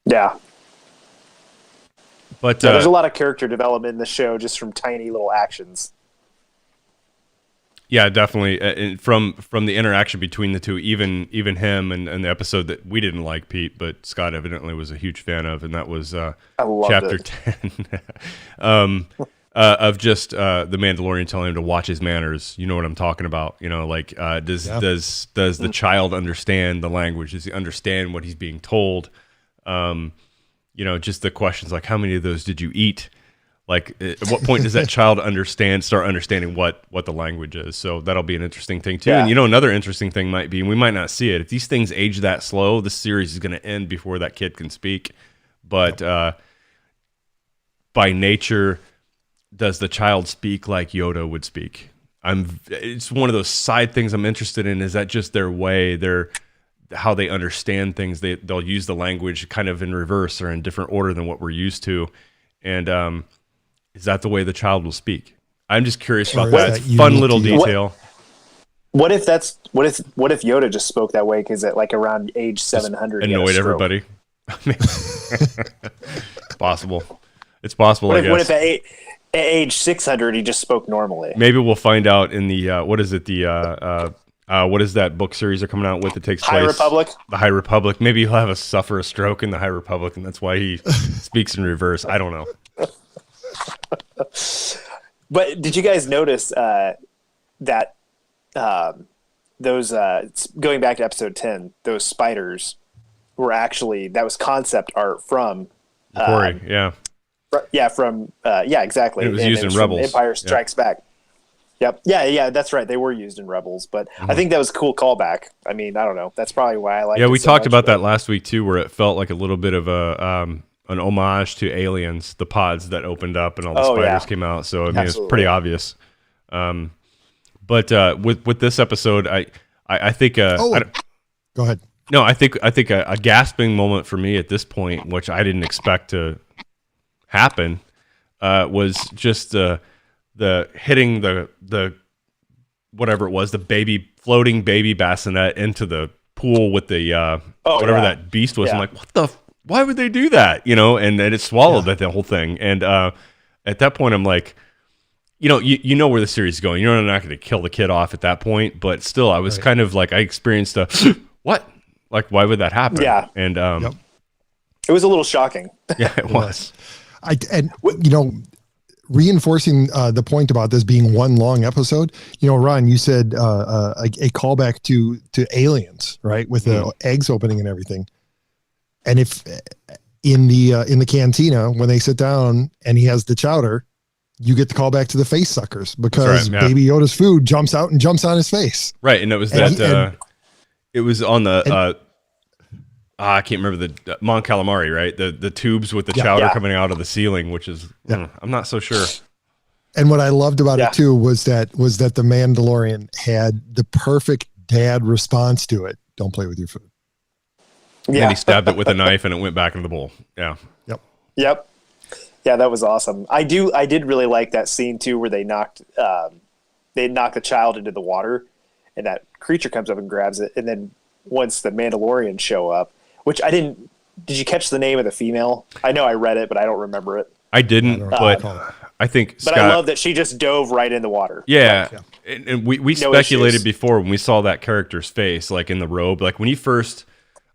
Yeah. But there's a lot of character development in the show just from tiny little actions. Yeah, definitely. And from the interaction between the two, even him and the episode that we didn't like, Pete, but Scott evidently was a huge fan of, and that was chapter 10 of just the Mandalorian telling him to watch his manners. You know what I'm talking about? Does the child understand the language? Does he understand what he's being told? Just the questions like, how many of those did you eat? Like, at what point does that child start understanding what the language is? So that'll be an interesting thing too. Yeah. And another interesting thing might be, and we might not see it, if these things age that slow, the series is going to end before that kid can speak. But by nature, does the child speak like Yoda would speak? It's one of those side things I'm interested in. Is that just their way? how they understand things. They'll use the language kind of in reverse or in different order than what we're used to. And is that the way the child will speak? I'm just curious about that. It's fun little detail. What if Yoda just spoke that way because at like around age 700 annoyed everybody? Possible. It's possible. I guess. What if at age 600 he just spoke normally? Maybe we'll find out in the what is it, the what is that book series they're coming out with that takes place? High Republic. The High Republic. Maybe he'll suffer a stroke in the High Republic, and that's why he speaks in reverse. I don't know. But did you guys notice that those going back to episode 10, those spiders were actually, that was concept art from Corey, exactly. And it was used in Rebels. Empire Strikes Back. Yep. Yeah, that's right. They were used in Rebels, but I think that was a cool callback. I mean, I don't know. That's probably why I like it. Yeah, we so talked much, about that last week too, where it felt like a little bit of an homage to Aliens, the pods that opened up and all the spiders came out. So I mean, it's pretty obvious. But with this episode, I think go ahead. No, I think a gasping moment for me at this point, which I didn't expect to happen, was just the hitting the whatever it was, the floating baby bassinet into the pool with the whatever that beast was. I'm like, why would they do that? You know, and it swallowed that the whole thing. And at that point, I'm like, you know where the series is going. You're not going to kill the kid off at that point, but still, I was kind of like, I experienced a what? Like, why would that happen? Yeah, and it was a little shocking. Yeah, it was. Reinforcing the point about this being one long episode, Ron, you said a callback to Aliens, right, with the eggs opening and everything. And if in the cantina when they sit down and he has the chowder, you get the call back to the face suckers because Baby Yoda's food jumps out and jumps on his face. Right, and it was it was on the I can't remember the Mon Calamari, right? The tubes with the chowder coming out of the ceiling, which is I'm not so sure. And what I loved about it too was that the Mandalorian had the perfect dad response to it. Don't play with your food. And then he stabbed it with a knife and it went back into the bowl. Yeah. Yep. Yeah, that was awesome. I did really like that scene too, where they knocked the child into the water, and that creature comes up and grabs it. And then once the Mandalorians show up, which I didn't. Did you catch the name of the female? I know I read it, but I don't remember it. I didn't, but I think Scott. But I love that she just dove right in the water. Yeah, and we speculated before when we saw that character's face, like in the robe, like when he first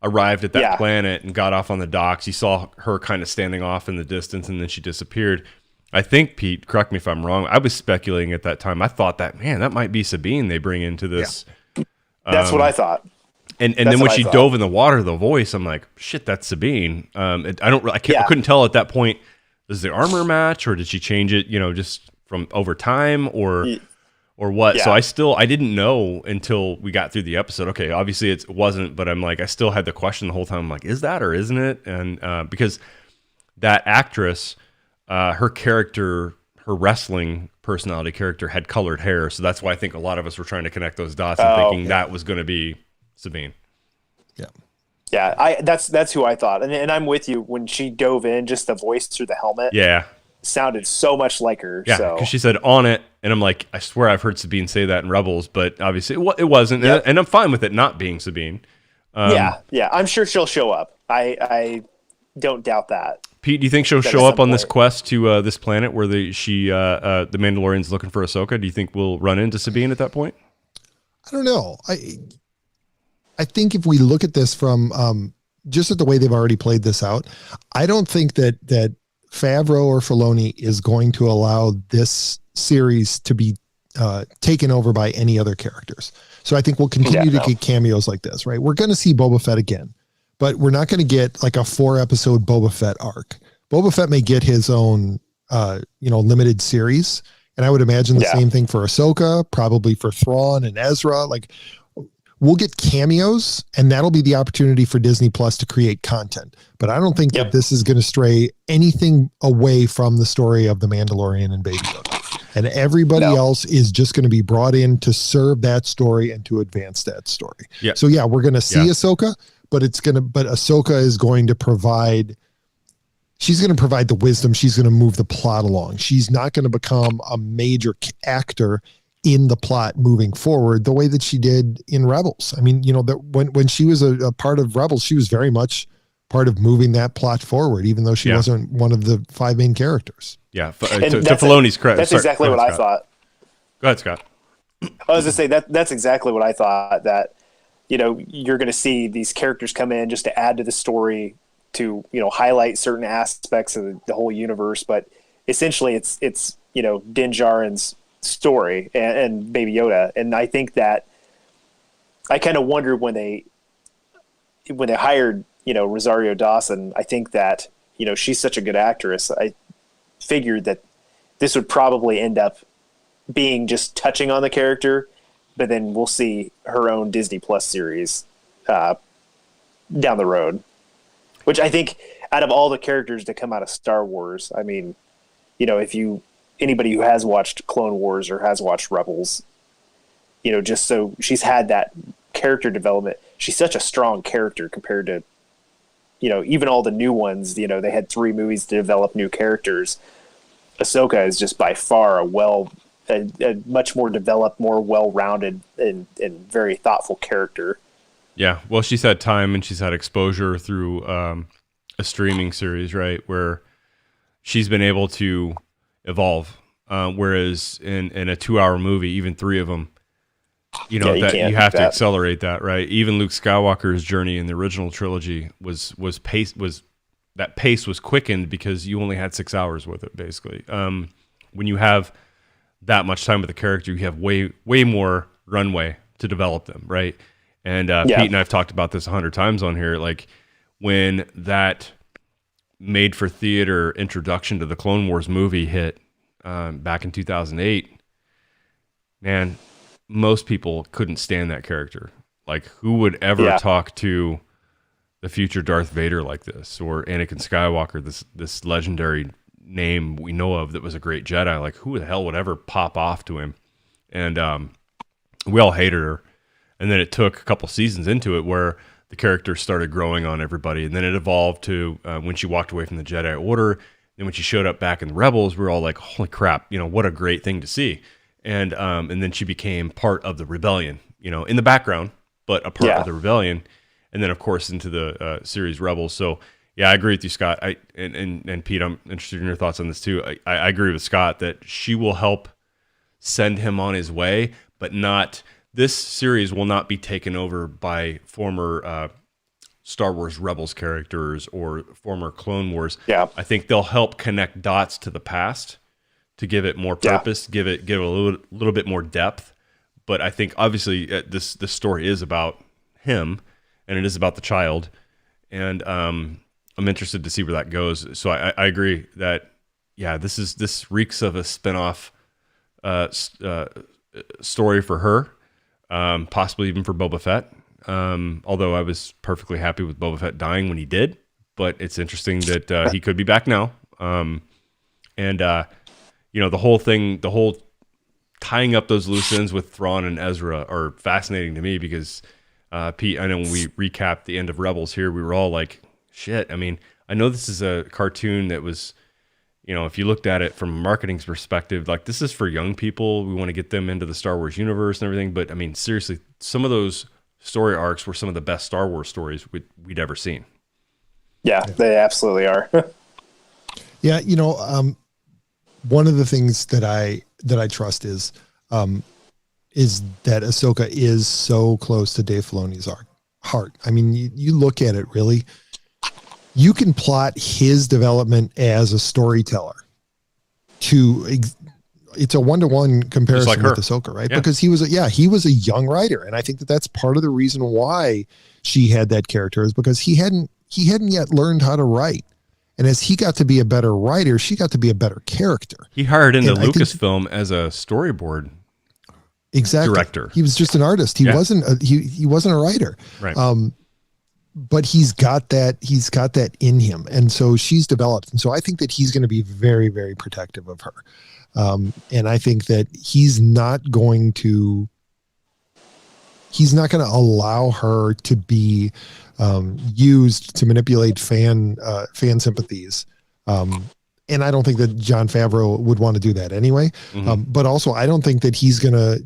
arrived at that planet and got off on the docks, you saw her kind of standing off in the distance, and then she disappeared. I think, Pete, correct me if I'm wrong, I was speculating at that time. I thought that might be Sabine they bring into this. Yeah. That's what I thought. And then when she dove in the water, the voice, I'm like, shit, that's Sabine. I couldn't tell at that point, does the armor match or did she change it, just from over time or what? Yeah. So I didn't know until we got through the episode. Okay, obviously it wasn't, but I'm like, I still had the question the whole time. I'm like, is that or isn't it? And because that actress, her character, her wrestling personality character had colored hair. So that's why I think a lot of us were trying to connect those dots and thinking that was going to be Sabine. Yeah. That's who I thought. And I'm with you. When she dove in, just the voice through the helmet. Yeah. Sounded so much like her. Yeah, because she said on it, and I'm like, I swear I've heard Sabine say that in Rebels, but obviously it wasn't, and I'm fine with it not being Sabine. Yeah, I'm sure she'll show up. I don't doubt that. Pete, do you think she'll show up on this quest to this planet where the Mandalorian's looking for Ahsoka? Do you think we'll run into Sabine at that point? I don't know. I think if we look at this from just at the way they've already played this out, I don't think that Favreau or Filoni is going to allow this series to be taken over by any other characters. So I think we'll continue to get cameos like this, right? We're going to see Boba Fett again, but we're not going to get like a 4-episode Boba Fett arc. Boba Fett may get his own, limited series. And I would imagine the same thing for Ahsoka, probably for Thrawn and Ezra. Like, we'll get cameos, and that'll be the opportunity for Disney Plus to create content. But I don't think that this is going to stray anything away from the story of the Mandalorian and Baby Yoda. and everybody No. else is just going to be brought in to serve that story and to advance that story. Yeah. So yeah, we're going to see Ahsoka, but Ahsoka is going to provide. She's going to provide the wisdom. She's going to move the plot along. She's not going to become a major actor in the plot moving forward the way that she did in Rebels. I mean, that when she was a part of Rebels, she was very much part of moving that plot forward, even though she wasn't one of the 5 main characters. Yeah. To Filoni's credit. That's exactly what I thought. Go ahead, Scott. I was going to say that's exactly what I thought, that, you're going to see these characters come in just to add to the story, to highlight certain aspects of the whole universe, but essentially it's Din Djarin's story and Baby Yoda, and I think that I kind of wondered when they hired Rosario Dawson. I think that she's such a good actress. I figured that this would probably end up being just touching on the character, but then we'll see her own Disney Plus series down the road. Which I think, out of all the characters that come out of Star Wars, I mean, if anybody who has watched Clone Wars or has watched Rebels, just so she's had that character development. She's such a strong character compared to, even all the new ones. They had 3 movies to develop new characters. Ahsoka is just by far a much more developed, more well-rounded, and very thoughtful character. Yeah, well, she's had time and she's had exposure through a streaming series, right, where she's been able to evolve. Whereas in a 2-hour movie, even 3 of them, you have to accelerate that, right? Even Luke Skywalker's journey in the original trilogy was that pace was quickened because you only had 6 hours with it, basically. When you have that much time with the character, you have way more runway to develop them, right? And Pete and I have talked about this 100 times on here. Like, when that made-for-theater introduction to the Clone Wars movie hit back in 2008, man, most people couldn't stand that character. Like, who would ever talk to the future Darth Vader like this, or Anakin Skywalker, this legendary name we know of that was a great Jedi? Like, who the hell would ever pop off to him? And we all hated her. And then it took a couple seasons into it where the character started growing on everybody. And then it evolved to when she walked away from the Jedi Order. Then when she showed up back in the Rebels, we were all like, holy crap, what a great thing to see. And then she became part of the rebellion, in the background, but a part of the rebellion. And then, of course, into the series Rebels. So, yeah, I agree with you, Scott. And Pete, I'm interested in your thoughts on this too. I agree with Scott that she will help send him on his way, but not... This series will not be taken over by former Star Wars Rebels characters or former Clone Wars. Yeah, I think they'll help connect dots to the past to give it more purpose, give it a little bit more depth. But I think obviously this story is about him, and it is about the child, and I'm interested to see where that goes. So I agree that this reeks of a spinoff story for her. Possibly even for Boba Fett. Although I was perfectly happy with Boba Fett dying when he did, but it's interesting that he could be back now. The whole tying up those loose ends with Thrawn and Ezra are fascinating to me because Pete, I know when we recapped the end of Rebels here, we were all like, shit. I mean, I know this is a cartoon that was, if you looked at it from a marketing perspective, like, this is for young people. We want to get them into the Star Wars universe and everything. But I mean, seriously, some of those story arcs were some of the best Star Wars stories we'd ever seen. Yeah, they absolutely are. Yeah. One of the things that I trust is that Ahsoka is so close to Dave Filoni's heart. I mean, you look at it really. You can plot his development as a storyteller it's a 1-to-1 comparison with Ahsoka, right? Yeah. Because he was a young writer. And I think that that's part of the reason why she had that character is because he hadn't yet learned how to write. And as he got to be a better writer, she got to be a better character. He hired into Lucasfilm as a storyboard director. He was just an artist. He wasn't a writer. Right. but he's got that in him. And so she's developed. And so I think that he's going to be very, very protective of her. And I think that he's not going to allow her to be used to manipulate fan sympathies. And I don't think that Jon Favreau would want to do that anyway. But also, I don't think that he's gonna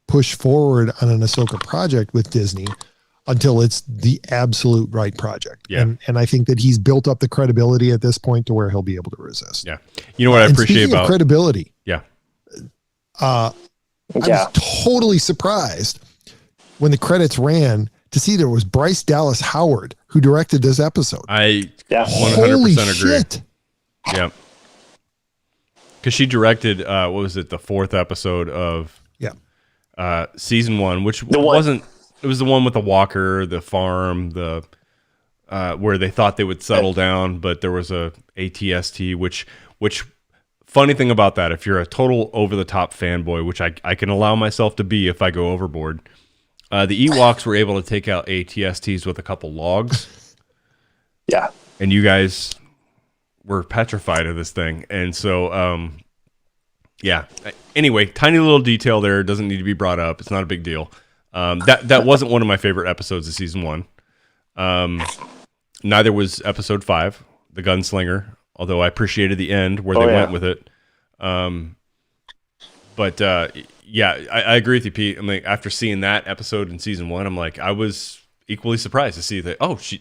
push forward on an Ahsoka project with Disney until it's the absolute right project. Yeah. And I think that he's built up the credibility at this point to where he'll be able to resist. Yeah. You know what I appreciate about credibility. Yeah. I was totally surprised when the credits ran to see there was Bryce Dallas Howard who directed this episode. I 100% Holy agree. shit. Yeah. Because she directed, what was it, the 4th episode of season 1, which wasn't. It was the one with the walker, the farm, the where they thought they would settle down, but there was a ATST. Which funny thing about that, if you're a total over the top fanboy, which I can allow myself to be if I go overboard, the Ewoks were able to take out ATSTs with a couple logs. Yeah, and you guys were petrified of this thing, and so yeah. Anyway, tiny little detail there, doesn't need to be brought up. It's not a big deal. That wasn't one of my favorite episodes of season 1. Neither was episode 5, the gunslinger, although I appreciated the end where they went with it. But yeah, I agree with you, Pete. I mean, after seeing that episode in season 1, I'm like, I was equally surprised to see that,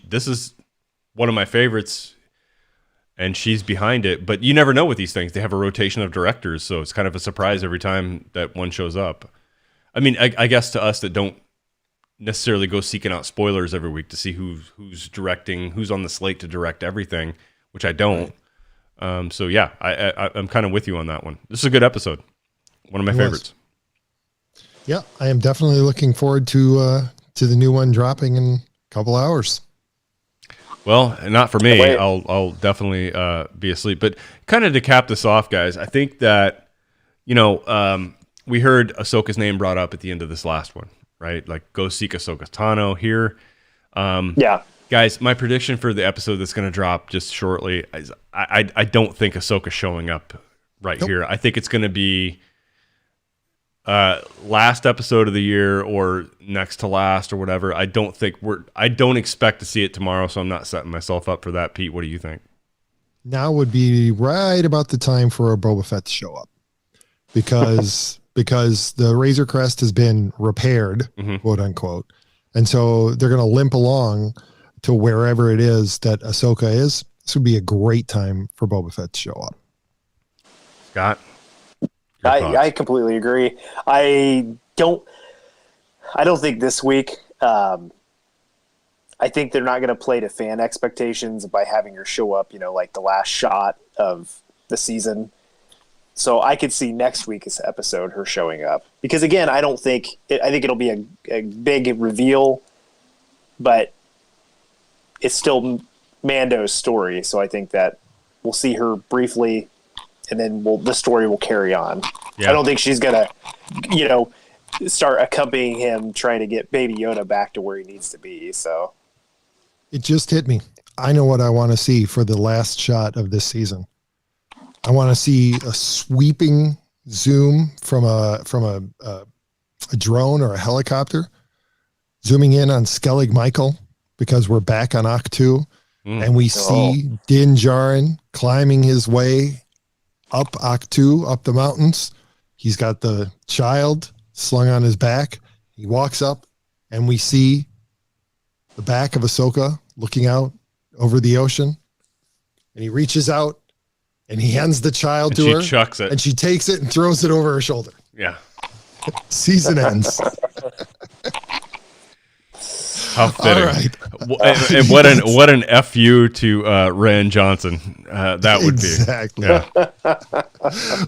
this is one of my favorites and she's behind it. But you never know with these things. They have a rotation of directors, so it's kind of a surprise every time that one shows up. I mean, I guess to us that don't necessarily go seeking out spoilers every week to see who's directing, who's on the slate to direct everything, which I don't. So yeah, I'm kind of with you on that one. This is a good episode. One of my favorites. Yeah, I am definitely looking forward to the new one dropping in a couple hours. Well, not for me. I'll definitely be asleep. But kind of to cap this off, guys, I think that, we heard Ahsoka's name brought up at the end of this last one, right? Like, go seek Ahsoka Tano here. Yeah. Guys, my prediction for the episode that's going to drop just shortly is I don't think Ahsoka's showing up here. I think it's going to be last episode of the year or next to last or whatever. I don't expect to see it tomorrow, so I'm not setting myself up for that. Pete, what do you think? Now would be right about the time for a Boba Fett to show up because the Razor Crest has been repaired, quote unquote. And so they're going to limp along to wherever it is that Ahsoka is. This would be a great time for Boba Fett to show up. Scott? I completely agree. I don't think this week. I think they're not going to play to fan expectations by having her show up, like the last shot of the season. So I could see next week's episode her showing up because again, I think it'll be a big reveal, but it's still Mando's story. So I think that we'll see her briefly. And then the story will carry on. Yeah. I don't think she's gonna, start accompanying him trying to get Baby Yoda back to where he needs to be. So it just hit me. I know what I want to see for the last shot of this season. I want to see a sweeping zoom from a drone or a helicopter, zooming in on Skellig Michael because we're back on Ahch-To, and we see Din Djarin climbing his way up Ahch-To, up the mountains. He's got the child slung on his back. He walks up and we see the back of Ahsoka looking out over the ocean. And he reaches out and he hands the child to her. She chucks it. And she takes it and throws it over her shoulder. Yeah. Season ends. How fitting. All right. And what an FU to Rian Johnson that would exactly. be. Yeah.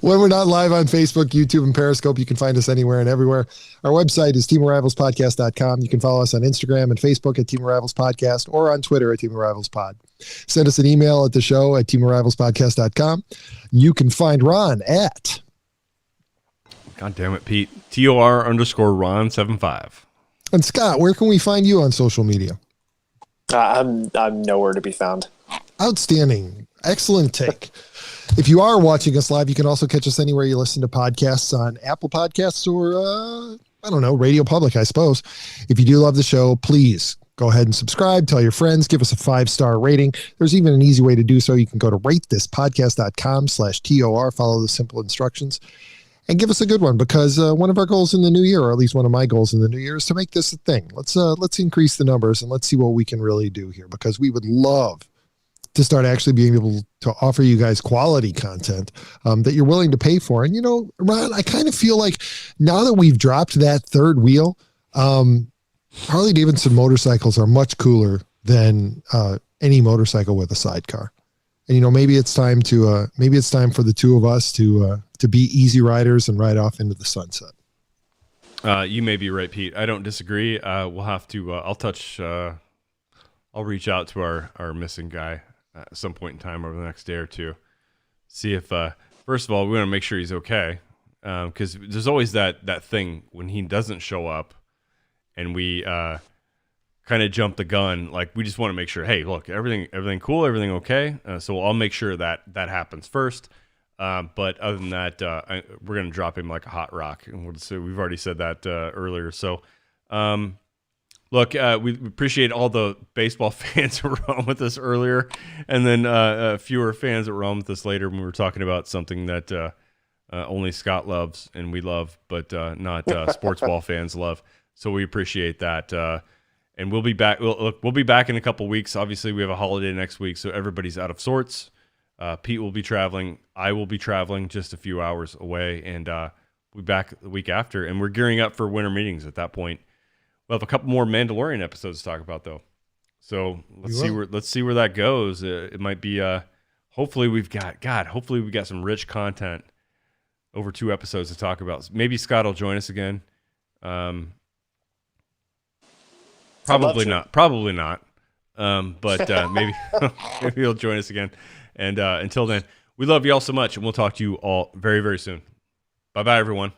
When we're not live on Facebook, YouTube, and Periscope, you can find us anywhere and everywhere. Our website is teamarivalspodcast.com. You can follow us on Instagram and Facebook at Team Arrivals Podcast or on Twitter at Team Arrivals Pod. Send us an email at the show at teamarivalspodcast.com. You can find Ron at God damn it, Pete. TOR_Ron75. And Scott, where can we find you on social media? I'm nowhere to be found. Outstanding. Excellent take. If you are watching us live, you can also catch us anywhere you listen to podcasts on Apple Podcasts or, I don't know, Radio Public, I suppose. If you do love the show, please go ahead and subscribe, tell your friends, give us a 5-star rating. There's even an easy way to do so. You can go to ratethispodcast.com/TOR, follow the simple instructions, and give us a good one, because one of our goals in the new year, or at least one of my goals in the new year, is to make this a thing. Let's increase the numbers and let's see what we can really do here, because we would love to start actually being able to offer you guys quality content that you're willing to pay for. And, Ron, I kind of feel like now that we've dropped that third wheel, Harley Davidson motorcycles are much cooler than any motorcycle with a sidecar. And, maybe it's time for the two of us to be easy riders and ride off into the sunset. You may be right, Pete. I don't disagree. We'll have to, I'll reach out to our missing guy at some point in time over the next day or two. See if, first of all, we want to make sure he's okay. Because there's always that thing when he doesn't show up and we kind of jump the gun. Like, we just want to make sure, hey, look, everything cool, everything okay. So I'll make sure that happens first. But other than that, we're going to drop him like a hot rock. And we've already said that earlier. So, look, we appreciate all the baseball fans that were on with us earlier, and then fewer fans that were on with us later when we were talking about something that only Scott loves and we love, but not sports ball fans love. So we appreciate that. And we'll be back. We'll be back in a couple weeks. Obviously, we have a holiday next week, so everybody's out of sorts. Pete will be traveling. I will be traveling just a few hours away, and we'll be back the week after. And we're gearing up for winter meetings at that point. We'll have a couple more Mandalorian episodes to talk about, though. So let's see where that goes. It might be. Hopefully we've got some rich content over 2 episodes to talk about. Maybe Scott will join us again. Probably not. But maybe he'll join us again. And until then, we love you all so much, and we'll talk to you all very, very soon. Bye-bye, everyone.